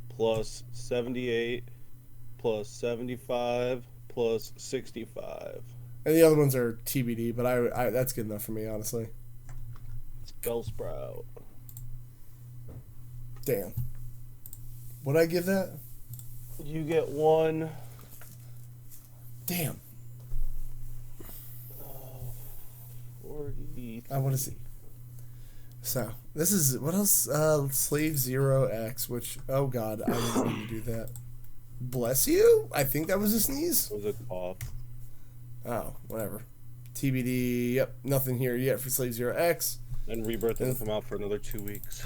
plus 78 plus 75 plus 65. And the other ones are TBD, but I that's good enough for me, honestly. Spellsprout. Damn. What'd I give that? You get one. Damn. 40. I want to see. So, this is, what else? Slave Zero X, which, oh god, I didn't need to do that. Bless you? I think that was a sneeze. It was a cough. Oh, whatever. TBD, yep, nothing here yet for Slave Zero X. And Rebirth doesn't come out for another 2 weeks.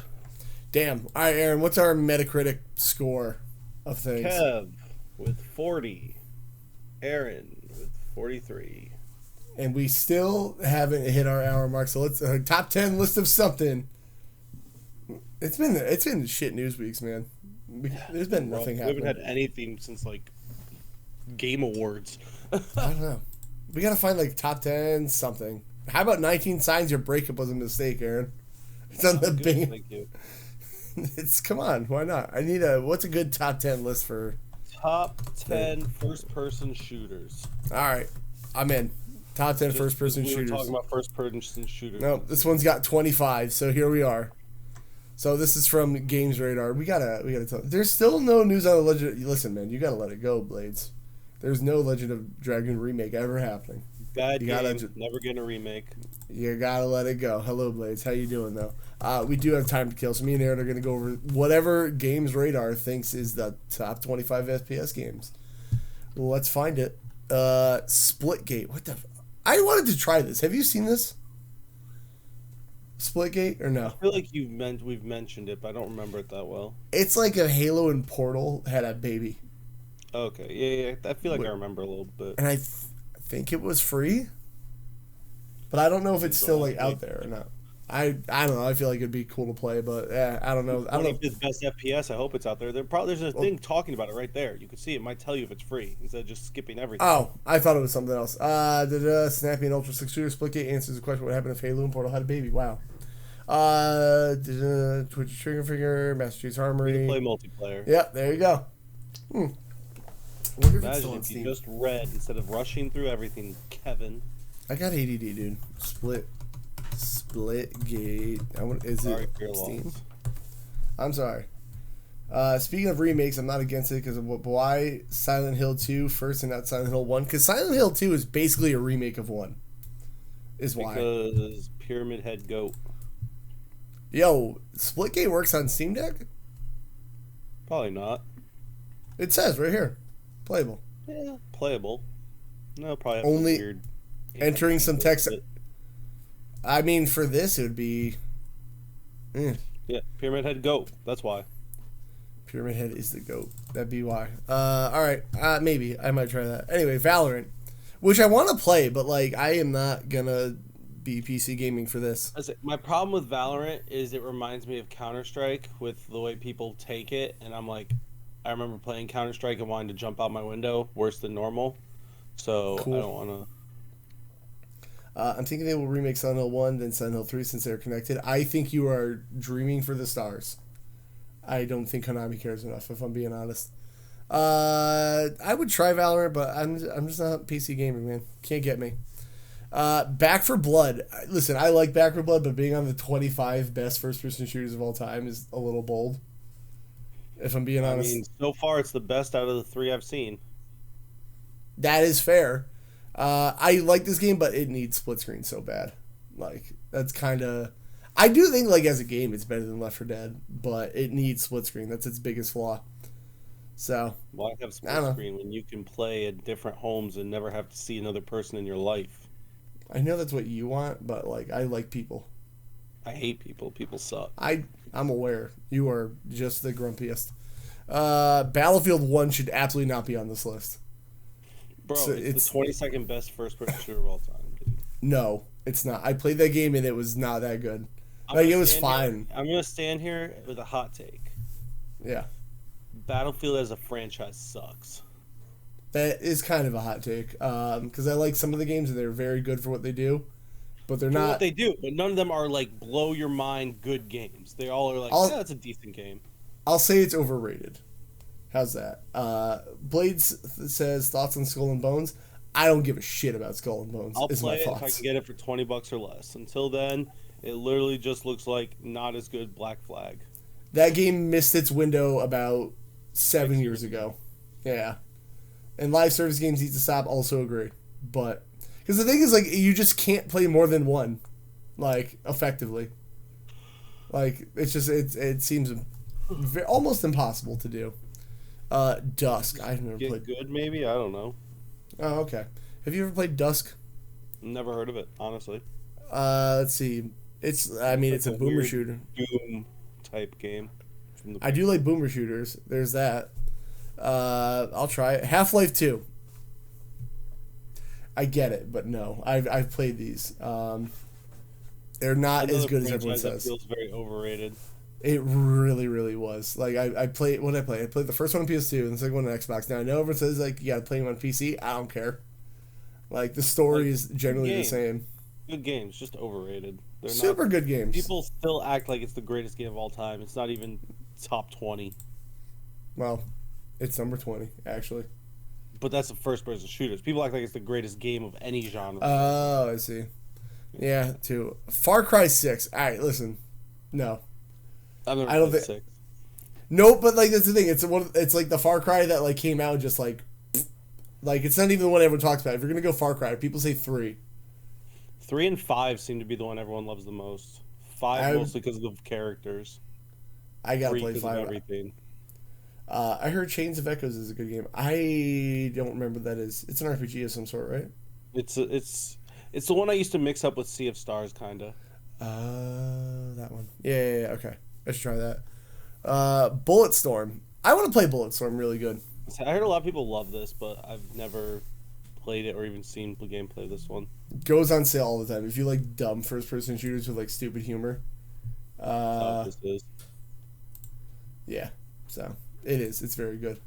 Damn. All right, Aaron, what's our Metacritic score of things? Kev with 40. Aaron with 43. And we still haven't hit our hour mark, so let's top 10 list of something. It's been shit news weeks, man. There's been nothing happening. We haven't had anything since like Game Awards. I don't know. We gotta find like top 10 something. How about 19 signs your breakup was a mistake, Aaron? It's on the big. Thank you. Come on, why not? I need what's a good top 10 list for top 10 first-person shooters? All right, I'm in. Top 10 first-person shooters. We were talking about first-person shooters. No, this one's got 25, so here we are. So this is from Games Radar. We gotta tell. There's still no news on the Legend. Listen, man, you gotta let it go, Blades. There's no Legend of Dragoon remake ever happening. Bad game, never getting a remake. You gotta let it go. Hello, Blades. How you doing, though? We do have time to kill, so me and Aaron are gonna go over whatever Games Radar thinks is the top 25 FPS games. Well, let's find it. Splitgate. What the? I wanted to try this. Have you seen this? Splitgate or no? I feel like we've mentioned it, but I don't remember it that well. It's like a Halo and Portal had a baby. Okay, yeah. I feel like I remember a little bit. And I think it was free, but I don't know if it's still like out there or not. I don't know. I feel like it'd be cool to play, but I don't know. I don't know if it's best FPS. I hope it's out there. There's a thing talking about it right there. You can see it. Might tell you if it's free instead of just skipping everything. Oh, I thought it was something else. Snappy and Ultra 6 shooter Splitgate answers the question: what happened if Halo and Portal had a baby? Wow. Twitch Trigger Figure, Master Chief's Armory. Play multiplayer. Yep, there you go. Imagine if you just read instead of rushing through everything, Kevin. I got ADD, dude. Splitgate. Is it Steam? I'm sorry. Speaking of remakes, I'm not against it because of why Silent Hill 2 first and not Silent Hill 1? Because Silent Hill 2 is basically a remake of 1. Is why. Because Pyramid Head Goat. Yo, Splitgate works on Steam Deck? Probably not. It says right here. Playable. Yeah, playable. No, probably only weird entering some text. I mean, for this, it would be. Yeah, Pyramid Head Goat. That's why. Pyramid Head is the goat. That'd be why. All right. Maybe I might try that. Anyway, Valorant, which I want to play, but like I am not gonna be PC gaming for this. My problem with Valorant is it reminds me of Counter-Strike with the way people take it, and I'm like, I remember playing Counter-Strike and wanting to jump out my window worse than normal. So cool. I don't want to. I'm thinking they will remake Silent Hill 1, then Silent Hill 3 since they're connected. I think you are dreaming for the stars. I don't think Konami cares enough, if I'm being honest. I would try Valorant, but I'm just not a PC gamer, man. Can't get me. Back for Blood. Listen, I like Back for Blood, but being on the 25 best first-person shooters of all time is a little bold. If I'm being honest. I mean, so far it's the best out of the 3 I've seen. That is fair. I like this game, but it needs split screen so bad. Like, that's kind of... I do think, like, as a game, it's better than Left 4 Dead, but it needs split screen. That's its biggest flaw. So Why have I split don't know. screen when you can play at different homes and never have to see another person in your life? I know that's what you want, but like I like people. I hate people. People suck. I'm aware you are just the grumpiest. Battlefield 1 should absolutely not be on this list. So Bro, it's the it's 22nd best first person shooter of all time, dude. no, it's not. I played that game and it was not that good. I'm Like gonna it was stand here. fine. I'm gonna stand here with a hot take. Yeah. Battlefield as a franchise sucks. That is kind of a hot take. Because I like some of the games and they're very good for what they do, but they're For what not. they do, but none of them are like blow your mind good games. They all are like, yeah, I'll that's a decent game. I'll say it's overrated. How's that? Blades says thoughts on Skull and Bones. I don't give a shit about Skull and Bones. I'll Is my play it if I thoughts. can get it for $20 or less. Until then, it literally just looks like not as good Black Flag. That game missed its window about 7 years 6 years ago. ago. Yeah, and live service games need to stop. Also agree, but because the thing is, like, you just can't play more than one, like effectively. Like it seems almost impossible to do. Dusk. I've never Get played. good, maybe? I don't know. Oh, okay. Have you ever played Dusk? Never heard of it, honestly. Let's see. I mean, it's a boomer weird shooter. Doom type game. From the I do like boomer shooters. There's that. I'll try it. Half-Life 2. I get it, but no. I've played these. They're not as Another good as everyone franchise that says. feels very overrated. It really, really was. Like I played. What did I play? I played the first one on PS2 and the second one on Xbox. Now I know everyone says like you gotta play them on PC. I don't care. Like the story Like, is generally the game. same. Good games, just overrated. They're Super not. good games. People still act like it's the greatest game of all time. It's not even top 20. Well, it's number 20 actually. But that's the first person shooters. People act like it's the greatest game of any genre. Oh, I see. Yeah, too. Far Cry 6. All right, listen. No. I've never I don't played think. 6. Nope, but like that's the thing. It's like the Far Cry that like came out and just like it's not even the one everyone talks about. If you're gonna go Far Cry, people say 3. 3 and 5 seem to be the one everyone loves the most. 5 I mostly because of the characters. I gotta 3 play because of 5. everything. I heard Chains of Echoes is a good game. I don't remember what that is. It's an RPG of some sort, right? It's the one I used to mix up with Sea of Stars, kinda. That one. Yeah, okay. I should try that. Bulletstorm. I want to play Bulletstorm really good. So I heard a lot of people love this, but I've never played it or even seen the gameplay of this one. Goes on sale all the time. If you like dumb first person shooters with like stupid humor. That's how this is. Yeah. So it is. It's very good.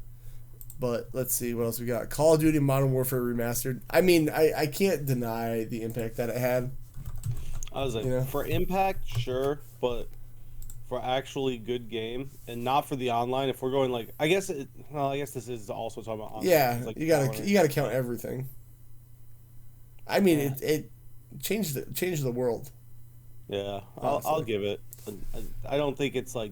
But let's see what else we got. Call of Duty Modern Warfare Remastered. I mean, I can't deny the impact that it had. I was like, You know? for impact, sure, but for actually good game and not for the online. If we're going like, I guess this is also talking about online. Yeah, It's like you gotta Valorant. count everything. I mean, Yeah. it changed the world. Yeah, Honestly. I'll give it. I don't think it's like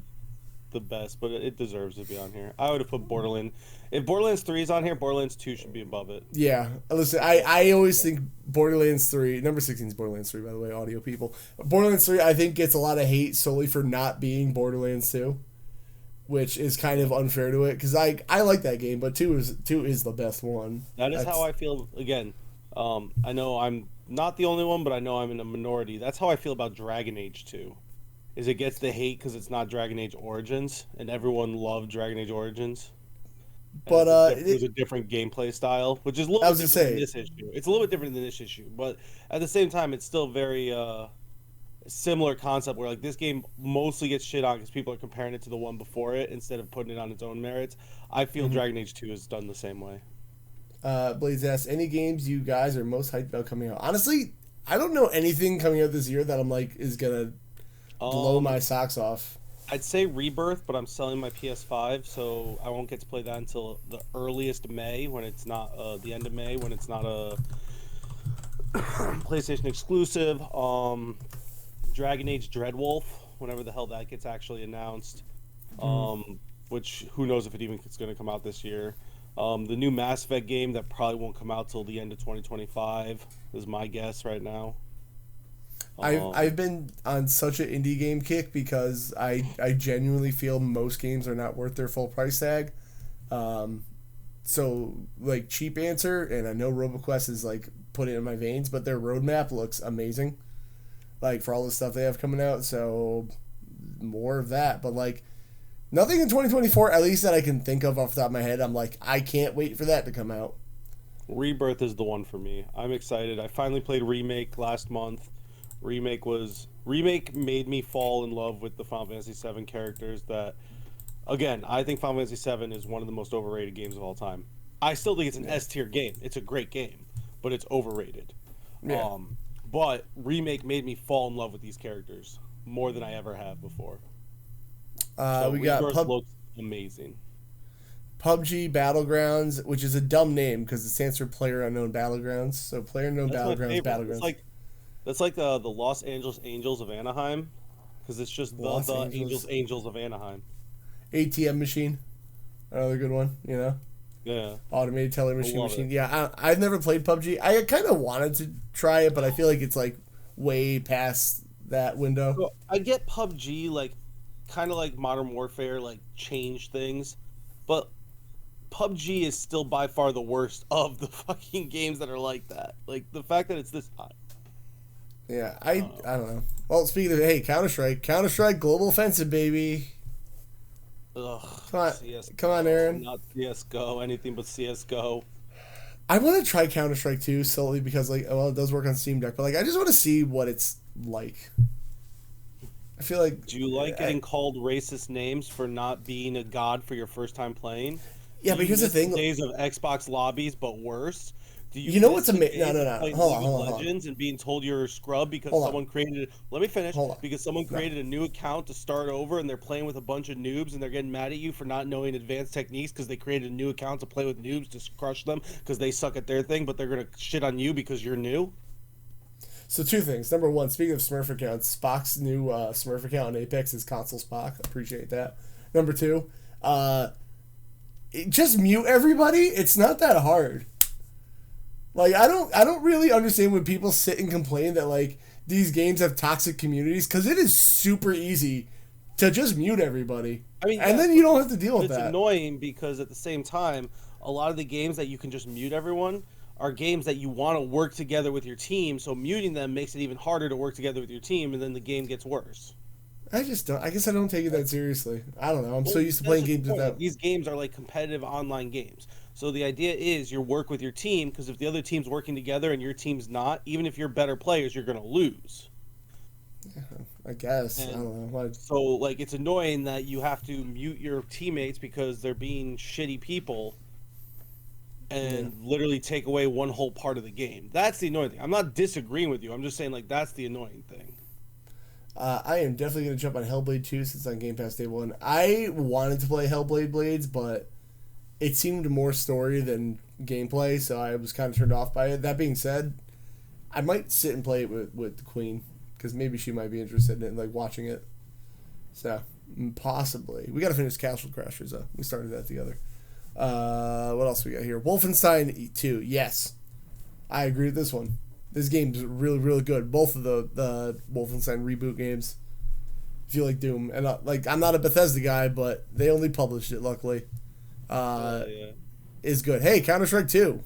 the best, but it deserves to be on here. I would have put Borderlands. If Borderlands 3 is on here, Borderlands 2 should be above it. Yeah, listen, I always think Borderlands 3, number 16 is Borderlands 3, by the way, audio people. Borderlands 3, I think, gets a lot of hate solely for not being Borderlands 2, which is kind of unfair to it, because I like that game, but 2 is the best one. That is That's- how I feel. Again, I know I'm not the only one, but I know I'm in a minority. That's how I feel about Dragon Age 2. Is it gets the hate because it's not Dragon Age Origins, and everyone loved Dragon Age Origins. But, It was a different gameplay style, which is a little I bit was gonna different than say- this issue. It's a little bit different than this issue, but at the same time, it's still very similar concept. Where like this game mostly gets shit on because people are comparing it to the one before it instead of putting it on its own merits. I feel Mm-hmm. Dragon Age 2 is done the same way. Blaze asks, any games you guys are most hyped about coming out? Honestly, I don't know anything coming out this year that I'm like is gonna blow my socks off. I'd say Rebirth, but I'm selling my PS5, so I won't get to play that until the earliest May, when it's not the end of May, when it's not a PlayStation exclusive. Dragon Age Dreadwolf, whenever the hell that gets actually announced. Which who knows if it even is going to come out this year. The new Mass Effect game that probably won't come out till the end of 2025 is my guess right now. I've been on such an indie game kick because I genuinely feel most games are not worth their full price tag. So like cheap answer, and I know RoboQuest is like put it in my veins, but their roadmap looks amazing. Like for all the stuff they have coming out, so more of that. But like nothing in 2024, at least that I can think of off the top of my head. I'm like, I can't wait for that to come out. Rebirth is the one for me. I'm excited. I finally played Remake last month. Remake made me fall in love with the Final Fantasy VII characters. That again, I think Final Fantasy VII is one of the most overrated games of all time. I still think it's an S tier game. It's a great game, but it's overrated. Yeah. But Remake made me fall in love with these characters more than I ever have before. So We got Rebirth looks amazing. PUBG Battlegrounds, which is a dumb name because it stands for Player Unknown Battlegrounds. So Player Unknown That's my Battlegrounds, favorite. Battlegrounds. That's like the Los Angeles Angels of Anaheim, because it's just the Angels of Anaheim. ATM machine, another good one. You know. Yeah. Automated teller machine. It. Yeah, I've never played PUBG. I kind of wanted to try it, but I feel like it's like way past that window. So I get PUBG, like kind of like Modern Warfare, like change things, but PUBG is still by far the worst of the fucking games that are like that. Like the fact that it's this high. Yeah, I don't know. Well, speaking of, hey, Counter-Strike Global Offensive, baby. Ugh, Come on, Aaron. Not CS:GO, anything but CS:GO. I want to try Counter-Strike 2 solely because, like, well, it does work on Steam Deck, but like, I just want to see what it's like. I feel like. Do you like getting called racist names for not being a god for your first time playing? Yeah, but here's the thing. Days of Xbox lobbies, but worse. Do you know what's amazing? No. Hold on. Legends and being told you're a scrub because someone created. Let me finish. Because someone created a new account to start over, and they're playing with a bunch of noobs, and they're getting mad at you for not knowing advanced techniques because they created a new account to play with noobs to crush them because they suck at their thing, but they're gonna shit on you because you're new. So two things. Number one, speaking of Smurf accounts, Spock's new Smurf account on Apex is Console Spock. Appreciate that. Number two, just mute everybody. It's not that hard. Like I don't really understand when people sit and complain that like these games have toxic communities because it is super easy to just mute everybody. I mean, and then you don't have to deal with that. It's annoying because at the same time, a lot of the games that you can just mute everyone are games that you want to work together with your team. So muting them makes it even harder to work together with your team, and then the game gets worse. I just don't. I guess I don't take it that seriously. I don't know. I'm so used to playing games without. These games are like competitive online games. So the idea is you work with your team because if the other team's working together and your team's not, even if you're better players, you're going to lose. Yeah, I guess. I don't know. So like it's annoying that you have to mute your teammates because they're being shitty people and literally take away one whole part of the game. That's the annoying thing. I'm not disagreeing with you. I'm just saying like that's the annoying thing. I am definitely going to jump on Hellblade 2 since it's on Game Pass Day 1. I wanted to play Hellblade Blades, but it seemed more story than gameplay, so I was kind of turned off by it. That being said, I might sit and play it with the Queen, because maybe she might be interested in it, like watching it. So, possibly. We got to finish Castle Crashers, though. We started that together. What else we got here? Wolfenstein 2, yes. I agree with this one. This game's really, really good. Both of the Wolfenstein reboot games feel like Doom. And like I'm not a Bethesda guy, but they only published it, luckily. Is good. Hey, Counter-Strike 2.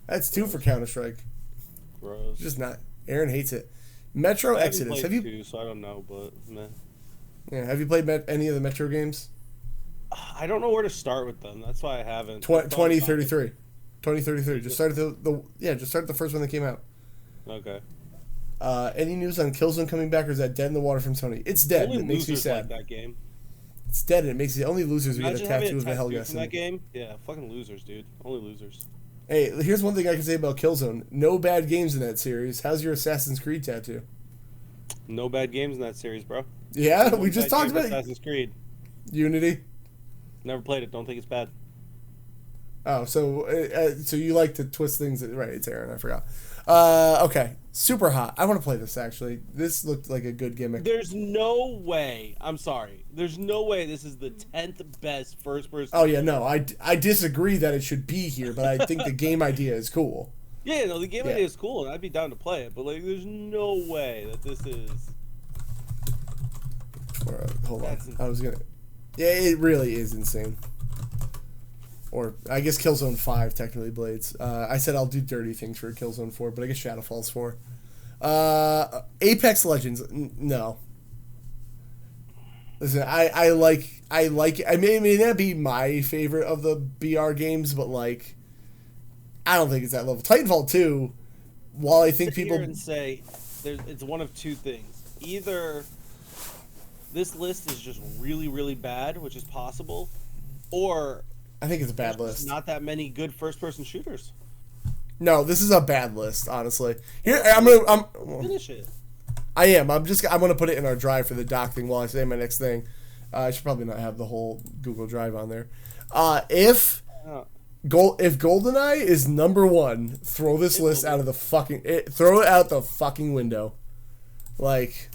That's 2 for Counter-Strike. Gross. Just not. Aaron hates it. Metro Exodus. Have you? 2, so I don't know, but meh. Yeah. Have you played any of the Metro games? I don't know where to start with them. That's why I haven't. 2033. 2033. Just start just start the first one that came out. Okay. Any news on Killzone coming back, or is that dead in the water from Sony? It's dead. Only it makes me sad. like that game. It's dead, and it makes the only losers Imagine we get a tattoo of the Helga. From that game? Yeah, fucking losers, dude. Only losers. Hey, here's one thing I can say about Killzone. No bad games in that series. How's your Assassin's Creed tattoo? No bad games in that series, bro. Yeah, we just talked about Assassin's Creed. Unity. Never played it. Don't think it's bad. Oh, so you like to twist things? Right, it's Aaron. I forgot. Okay. Super hot. I want to play this, actually. This looked like a good gimmick. There's no way. I'm sorry. There's no way this is the 10th best first-person. Oh, yeah, no. I disagree that it should be here, but I think the game idea is cool. Yeah, no, the game idea is cool, and I'd be down to play it, but, like, there's no way that this is... Hold on. I was going to... Yeah, it really is insane. Or I guess Killzone 5 technically Blades. I said I'll do dirty things for Killzone 4, but I guess Shadowfall's 4. Apex Legends, no. Listen, I like it. I may not be my favorite of the BR games, but like I don't think it's that level. Titanfall 2, while I think people and say it's one of two things. Either this list is just really, really bad, which is possible, or I think it's a bad list. Not that many good first-person shooters. No, this is a bad list, honestly. Here, Finish it. I am. I'm gonna put it in our drive for the doc thing while I say my next thing. I should probably not have the whole Google Drive on there. If GoldenEye is number 1, throw this list out of the fucking throw it out the fucking window. Like,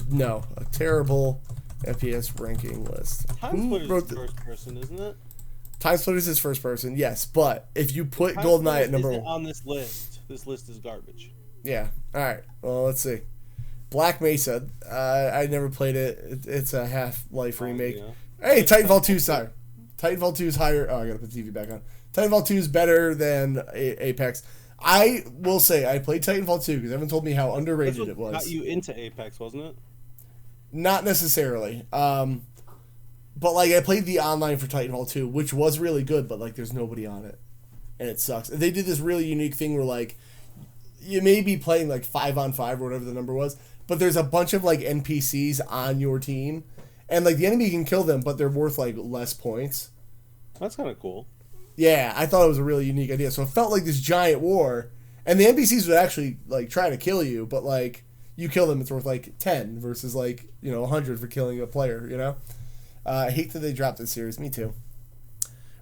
no, a terrible FPS ranking list. TimeSplitters is first person, isn't it? TimeSplitters is first person, yes, but if you put Time GoldenEye at number 1 on this list is garbage. Yeah. All right. Well, let's see. Black Mesa. I never played it. It's a Half-Life remake. Yeah. Hey, Titanfall 2 is higher. Titanfall 2 is higher. Oh, I gotta put the TV back on. Titanfall 2 is better than Apex. I will say I played Titanfall 2 because everyone told me how underrated it was. Got you into Apex, wasn't it? Not necessarily. But like I played the online for Titanfall 2, which was really good, but like there's nobody on it, and it sucks. They did this really unique thing where like you may be playing like 5-on-5 or whatever the number was, but there's a bunch of like NPCs on your team, and like the enemy can kill them, but they're worth like less points. That's kind of cool. Yeah, I thought it was a really unique idea. So it felt like this giant war, and the NPCs would actually like try to kill you, but like you kill them, it's worth like 10 versus like 100 for killing a player. I hate that they dropped this series. Me too.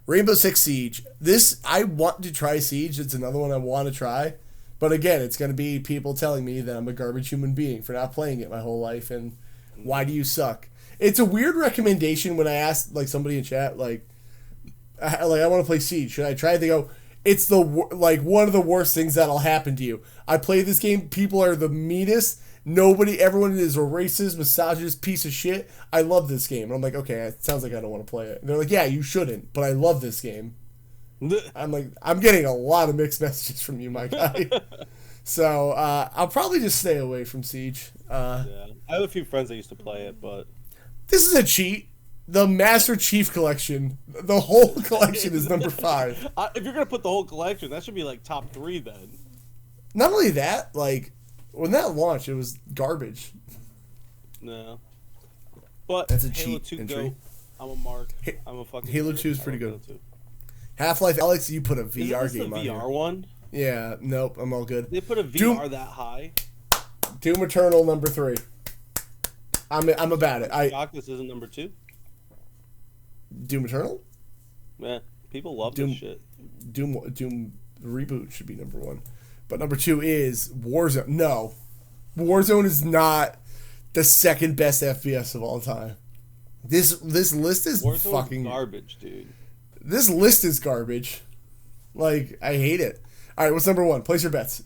Rainbow Six Siege. This I want to try Siege. It's another one I want to try. But again, it's going to be people telling me that I'm a garbage human being for not playing it my whole life, and why do you suck? It's a weird recommendation when I ask like somebody in chat like I want to play Siege. Should I try it? They go, it's one of the worst things that'll happen to you. I play this game. People are the meanest. Everyone is a racist, misogynist piece of shit. I love this game. And I'm like, okay, it sounds like I don't want to play it. And they're like, yeah, you shouldn't, but I love this game. I'm like, I'm getting a lot of mixed messages from you, my guy. So I'll probably just stay away from Siege. Yeah, I have a few friends that used to play it, but this is a cheat. The Master Chief Collection, the whole collection is number 5. If you're gonna put the whole collection, that should be like top 3 then. Not only that, like when that launched, it was garbage. No, but that's a Halo cheat 2 entry. Go. I'm a mark. I'm a fucking. Halo 2 is pretty good. Half-Life Alex, you put a VR game on the VR here. one? Yeah, nope, I'm all good. They put a VR that high. Doom Eternal number 3. I'm about it. Shocked this isn't number 2. Doom Eternal? Man, people love this shit. Doom Reboot should be number 1. But number 2 is Warzone. No. Warzone is not the second best FPS of all time. This list is Warzone's fucking garbage, dude. This list is garbage. Like, I hate it. All right, what's number 1? Place your bets.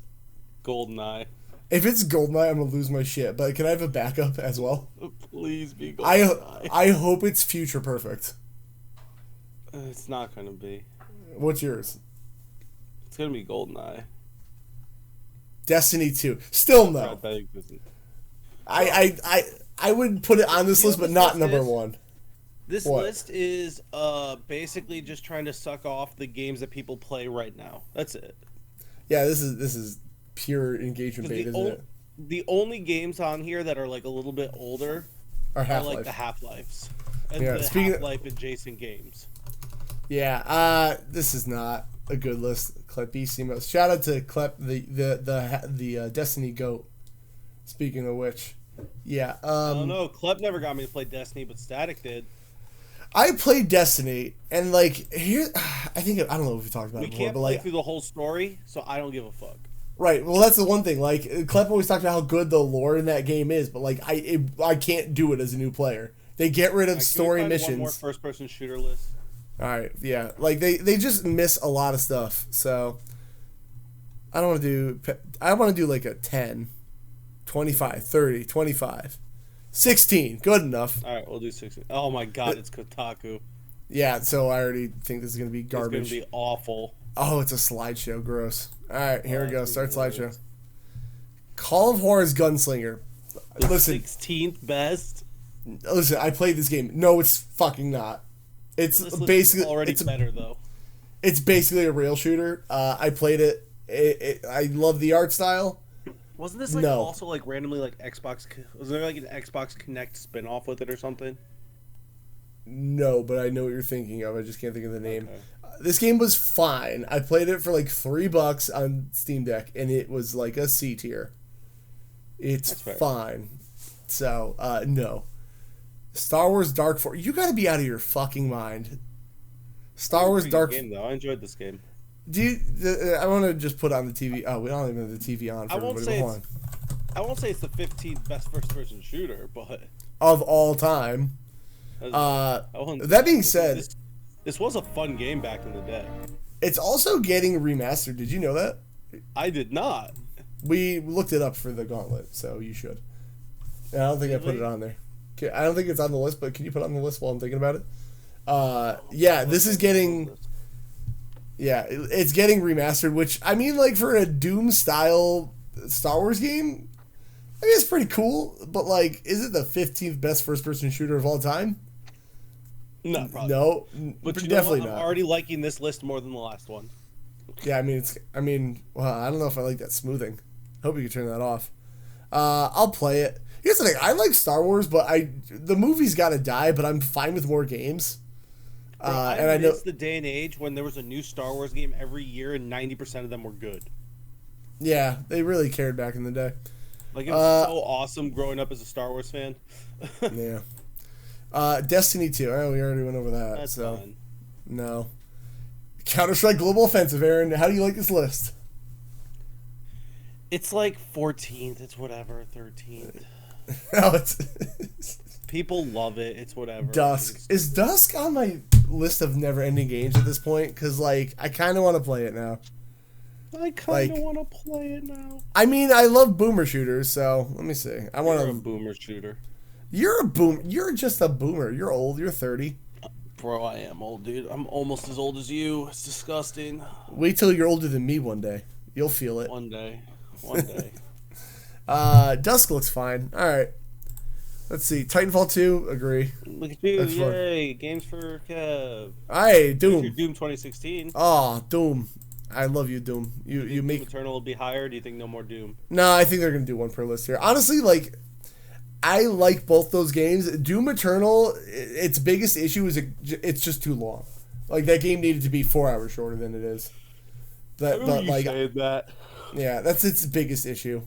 GoldenEye. If it's GoldenEye, I'm gonna lose my shit. But can I have a backup as well? Please be GoldenEye. I hope it's Future Perfect. It's not gonna be. What's yours? It's gonna be GoldenEye. Destiny 2. Still no. I would put it on this list, but not number 1. This list is basically just trying to suck off the games that people play right now. That's it. Yeah, this is pure engagement bait, isn't it? The only games on here that are like a little bit older are like the Half-Lives and yeah, the Half-Life adjacent games. Yeah, this is not a good list. Clepissimo. Shout out to Clep, the Destiny GOAT. Speaking of which, yeah. I don't know. Clep never got me to play Destiny, but Static did. I played Destiny, and like here, I don't know if we talked about it before, can't but play like through the whole story, so I don't give a fuck. Right. Well, that's the one thing. Like Clep always talked about how good the lore in that game is, but like I can't do it as a new player. They get rid of story missions. One more first-person shooter list. All right. Yeah. Like they just miss a lot of stuff. So I don't want to do. I want to do like a 10, 25, 30, 25. 16, good enough. All right, we'll do 16. Oh my god, it's Kotaku. Yeah, so I already think this is gonna be garbage. It's gonna be awful. Oh, it's a slideshow. Gross. All right, here we go. Start slideshow. Hilarious. Call of Juarez Gunslinger. The Listen, 16th best. listen. I played this game. No, it's fucking not. It's This list basically is already it's better though. it's basically a rail shooter. I played it. I love the art style. Wasn't this like No. also like randomly like Xbox? Was there like an Xbox Connect spin-off with it or something? No, but I know what you're thinking of. I just can't think of the name. Okay. This game was fine. I played it for like $3 on Steam Deck, and it was like a C tier. It's That's fair. fine. So, no. Star Wars Dark Force. You got to be out of your fucking mind. Star Wars Pretty Dark. good game though. I enjoyed this game. Do you, I want to just put on the TV. Oh, we don't even have the TV on for I won't everybody. say Hold on. I won't say it's the 15th best first-person shooter, but Of all time. I wouldn't- That being said, this was a fun game back in the day. it's also getting remastered. Did you know that? I did not. We looked it up for the Gauntlet, so you should. And I don't think I put Really? it on there. Okay, I don't think it's on the list, but can you put it on the list while I'm thinking about it? Yeah, this is getting. Yeah, it's getting remastered, which, I mean, like, for a Doom-style Star Wars game, I mean, it's pretty cool, but, like, is it the 15th best first-person shooter of all time? No, probably. No, But you definitely know what? I'm not. already liking this list more than the last one. Yeah, well, I don't know if I like that smoothing. Hope you can turn that off. I'll play it. Here's the thing, I like Star Wars, but the movie's got to die, but I'm fine with more games. Bro, And I know miss the day and age when there was a new Star Wars game every year and 90% of them were good. Yeah, they really cared back in the day. Like, it was so awesome growing up as a Star Wars fan. Yeah. Destiny 2. Oh, we already went over that. That's so fine. no. Counter-Strike Global Offensive, Aaron. How do you like this list? It's like 14th. It's whatever. 13th. No, it's People love it. It's whatever. Dusk. Is Dusk on my list of never-ending games at this point? Because, like, I kind of want to play it now. I kind of like- want to play it now. I mean, I love boomer shooters, so let me see. I want You're a to. boomer shooter. You're a boom. You're just a boomer. You're old. You're 30. Bro, I am old, dude. I'm almost as old as you. It's disgusting. Wait till you're older than me one day. You'll feel it. One day. One day. Dusk looks fine. All right. Let's see. Titanfall 2. Agree. Look at you. That's fun. Yay. Games for Kev. Hey, Your Doom. Doom 2016. Oh, Doom. I love you, Doom. You Doom make. Eternal will be higher. Or do you think no more Doom? No, I think they're gonna do one per list here. Honestly, like, I like both those games. Doom Eternal. Its biggest issue is it's just too long. Like, that game needed to be 4 hours shorter than it is. But like, that. yeah, that's its biggest issue.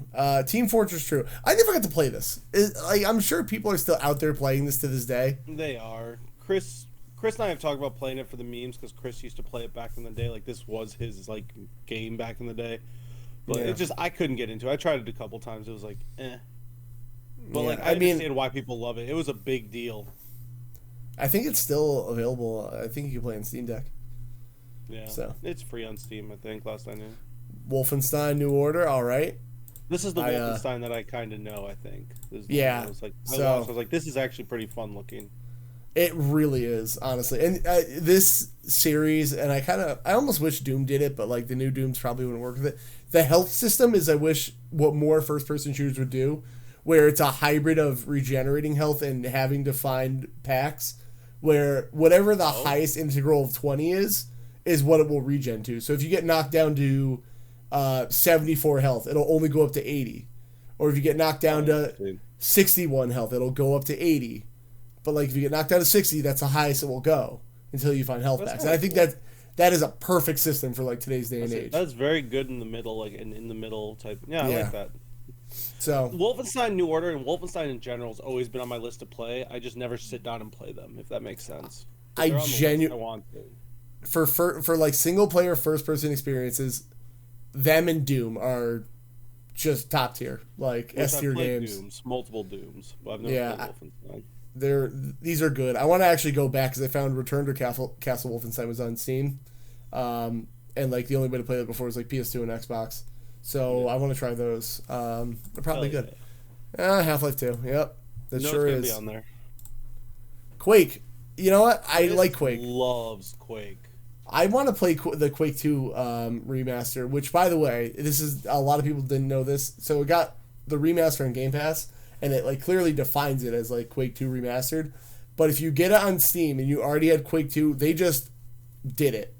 Team Fortress 2. I never got to play this. Like, I'm sure people are still out there playing this to this day. They are. Chris and I have talked about playing it for the memes because Chris used to play it back in the day. Like, this was his like game back in the day. But Yeah. it just I couldn't get into it. I tried it a couple times. It was like, eh. But Yeah, like I understand why people love it. It was a big deal. I think it's still available. I think you can play on Steam Deck. Yeah. So. It's free on Steam, I think, last I knew. Wolfenstein New Order. All right. This is the I, Wolfenstein that I kind of know, I think. This is the Yeah, one I was like, so- I was like, this is actually pretty fun looking. It really is, honestly. And this series, and I almost wish Doom did it, but like the new Dooms probably wouldn't work with it. The health system is, I wish, what more first-person shooters would do, where it's a hybrid of regenerating health and having to find packs, where whatever the highest integral of 20 is what it will regen to. So if you get knocked down to 74 health, it'll only go up to 80. Or if you get knocked down to 61 health, it'll go up to 80. But like if you get knocked down to 60, that's the highest it will go until you find health packs. And I think that is a perfect system for like today's day and age. That's very good in the middle, like in the middle type. Yeah, I Yeah. like that. So Wolfenstein New Order and Wolfenstein in general has always been on my list to play. I just never sit down and play them, if that makes sense. But I they're on the list. I want to. for like single player first person experiences, them and Doom are just top tier, like Which S I've tier played games. Dooms, multiple Dooms, but I've never Yeah, played Wolfenstein. These are good. I want to actually go back because I found Return to Castle Wolfenstein was on Steam, and like the only way to play that before was like PS2 and Xbox. So I want to try those. They're probably Hell good. Half-Life 2. Yep, that No, sure it's gonna is. be on there. Quake. You know what? I Chris like Quake. loves Quake. I want to play the Quake 2 remaster, which, by the way, this is a lot of people didn't know this. So it got the remaster on Game Pass, and it like clearly defines it as like Quake 2 remastered. But if you get it on Steam and you already had Quake 2, they just did it.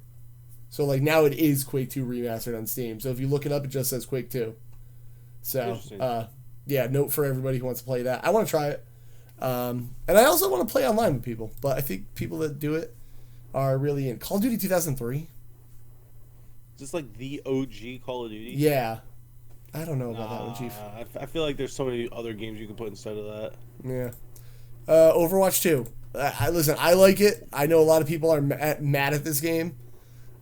So like now it is Quake 2 remastered on Steam. So if you look it up, it just says Quake 2. So yeah, note for everybody who wants to play that. I want to try it, and I also want to play online with people. But I think people that do it are really in Call of Duty 2003. Is this like the OG Call of Duty? Yeah, I don't know about that one, Chief. I feel like there's so many other games you can put instead of that. Yeah. Overwatch 2. Listen, I like it. I know a lot of people are mad at this game.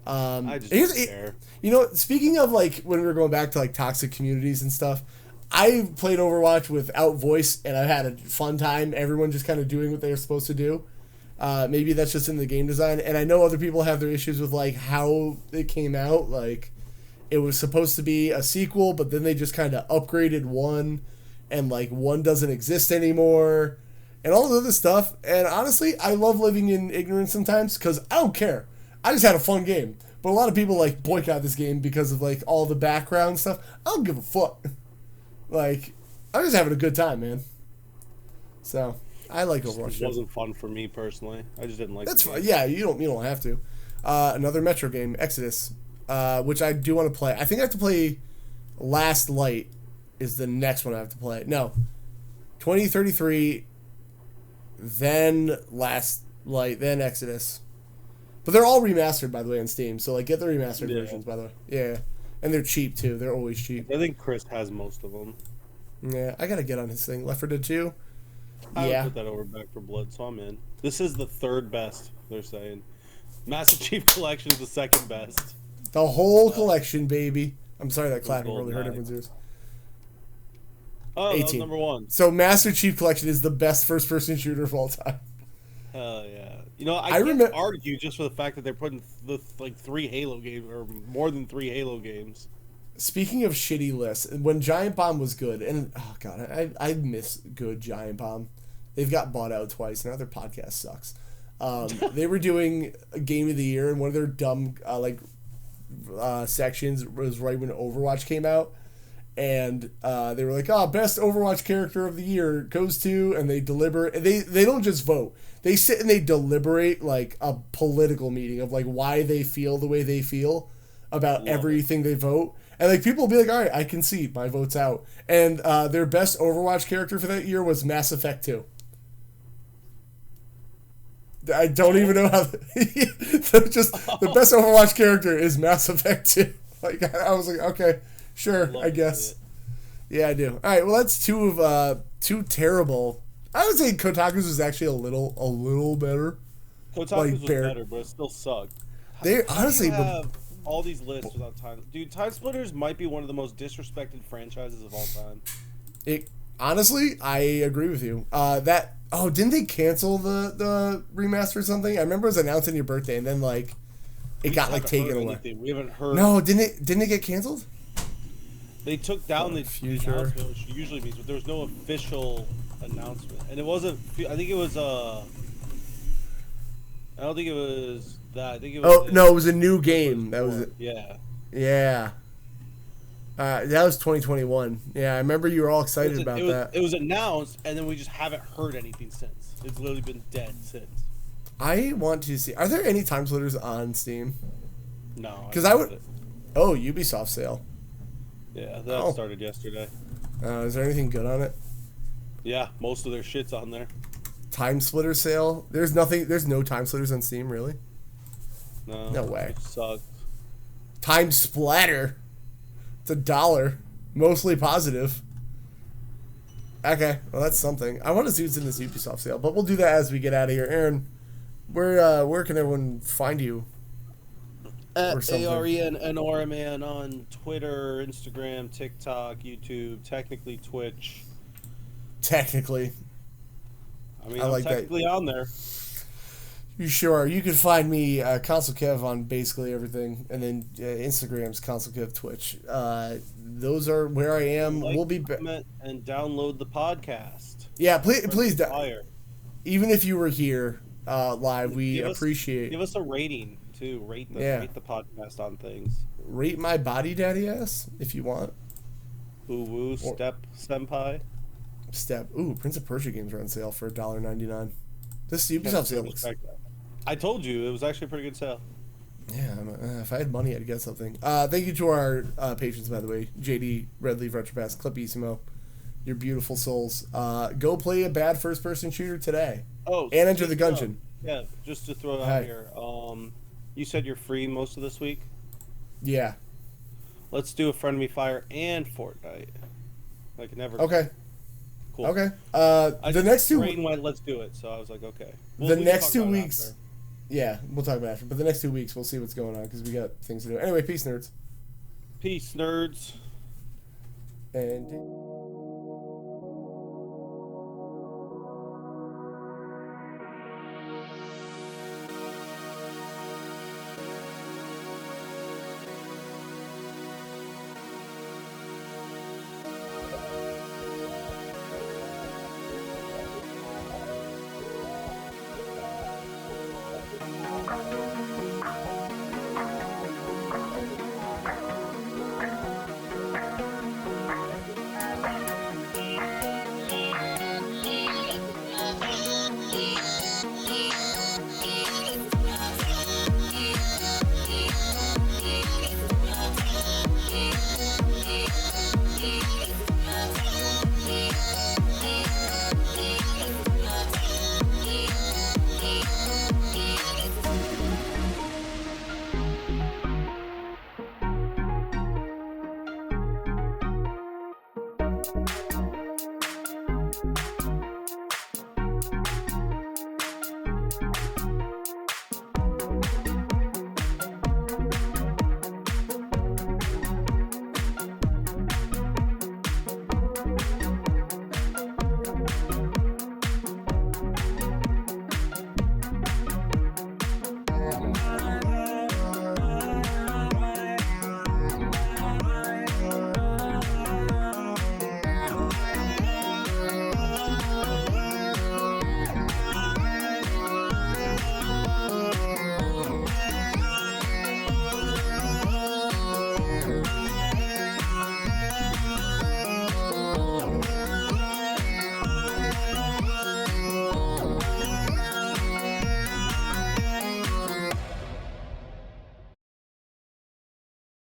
I just don't care. You know, speaking of like when we were going back to like toxic communities and stuff, I played Overwatch without voice and I've had a fun time. Everyone just kind of doing what they're supposed to do. Maybe that's just in the game design. And I know other people have their issues with like how it came out. Like it was supposed to be a sequel, but then they just kind of upgraded 1 and like 1 doesn't exist anymore and all this other stuff. And honestly, I love living in ignorance sometimes because I don't care. I just had a fun game. But a lot of people like boycott this game because of like all the background stuff. I don't give a fuck. Like, I'm just having a good time, man. So, I like Overwatch. It wasn't fun for me personally. I just didn't like. That's fine. Yeah, you don't have to. Another Metro game, Exodus, which I do want to play. I think I have to play Last Light. Is the next one I have to play? No, 2033. Then Last Light, then Exodus. But they're all remastered, by the way, on Steam. So like, get the remastered versions, by the way. Yeah, and they're cheap too. They're always cheap. I think Chris has most of them. Yeah, I gotta get on his thing. Left 4 Dead 2. I would put that over Back 4 Blood, so I'm in. This is the third best, they're saying. Master Chief Collection is the second best. The whole collection, baby. I'm sorry that clapping really hurt everyone's ears. Oh, 18. That was number 1. So Master Chief Collection is the best first-person shooter of all time. Hell yeah. You know, I can't argue just for the fact that they're putting the 3 Halo games, or more than 3 Halo games. Speaking of shitty lists, when Giant Bomb was good, and oh god, I miss good Giant Bomb. They've got bought out twice. Now their podcast sucks. They were doing a Game of the Year, and one of their dumb sections was right when Overwatch came out, and they were like, "Oh, best Overwatch character of the year goes to," and they deliberate. They don't just vote. They sit and they deliberate like a political meeting of like why they feel the way they feel about everything they vote. And like people will be like, all right, I concede, my vote's out. And their best Overwatch character for that year was Mass Effect 2. I don't even know how. Just the best Overwatch character is Mass Effect 2. Like I was like, okay, sure, I guess. Yeah, I do. All right, well that's two terrible. I would say Kotaku's was actually a little better. Kotaku's was better, but it still sucked. They honestly. All these lists without time. Dude, Time Splitters might be one of the most disrespected franchises of all time. Honestly, I agree with you. Didn't they cancel the remaster or something? I remember it was announced on your birthday, and then like it got like taken away. We haven't heard. No, didn't it get canceled? They took down the future, announcement, which usually means, but there was no official announcement, and it wasn't. I think it was. I don't think it was. I think it was. Oh no! It was a new game. That was it. Yeah. Yeah. That was 2021. Yeah, I remember you were all excited about that. It was announced, and then we just haven't heard anything since. It's literally been dead since. I want to see. Are there any Time Splitters on Steam? No. Because I would. Oh, Ubisoft sale. Yeah, that started yesterday. Is there anything good on it? Yeah, most of their shit's on there. Time Splitter sale. There's nothing. There's no Time Splitters on Steam, really. No way. It sucks. Time Splatter. It's $1. Mostly positive. Okay, well that's something. I want to see what's in this Ubisoft sale, but we'll do that as we get out of here. Aaron, where can everyone find you? At ARENNORMAN on Twitter, Instagram, TikTok, YouTube, technically Twitch. Technically. I mean, I'm technically on there. You sure are. You can find me, Console Kev, on basically everything, and then Instagram's Console Kev, Twitch. Those are where I am. We'll be back. And download the podcast. Yeah, please. Even if you were here, live. We Give us appreciate. give us a rating too. Rate the podcast on things. Rate my body daddy ass if you want. Ooh woo step senpai. Step. Ooh, Prince of Persia games are on sale for $1.99. This Ubisoft sale looks. I told you it was actually a pretty good sale. Yeah, if I had money, I'd get something. Thank you to our patrons, by the way. JD, Redleaf, Retropass, Clipissimo. You're beautiful souls. Go play a bad first-person shooter today. Oh, and enter the Gungeon. Yeah, just to throw it out here. You said you're free most of this week? Yeah. Let's do a Frenemy Fire and Fortnite. Like never. Okay. Cool. Okay. The next two. Rain went, let's do it. So I was like, okay. The next 2 weeks. Yeah, we'll talk about it after. But the next 2 weeks, we'll see what's going on because we got things to do. Anyway, peace, nerds. Peace, nerds. And.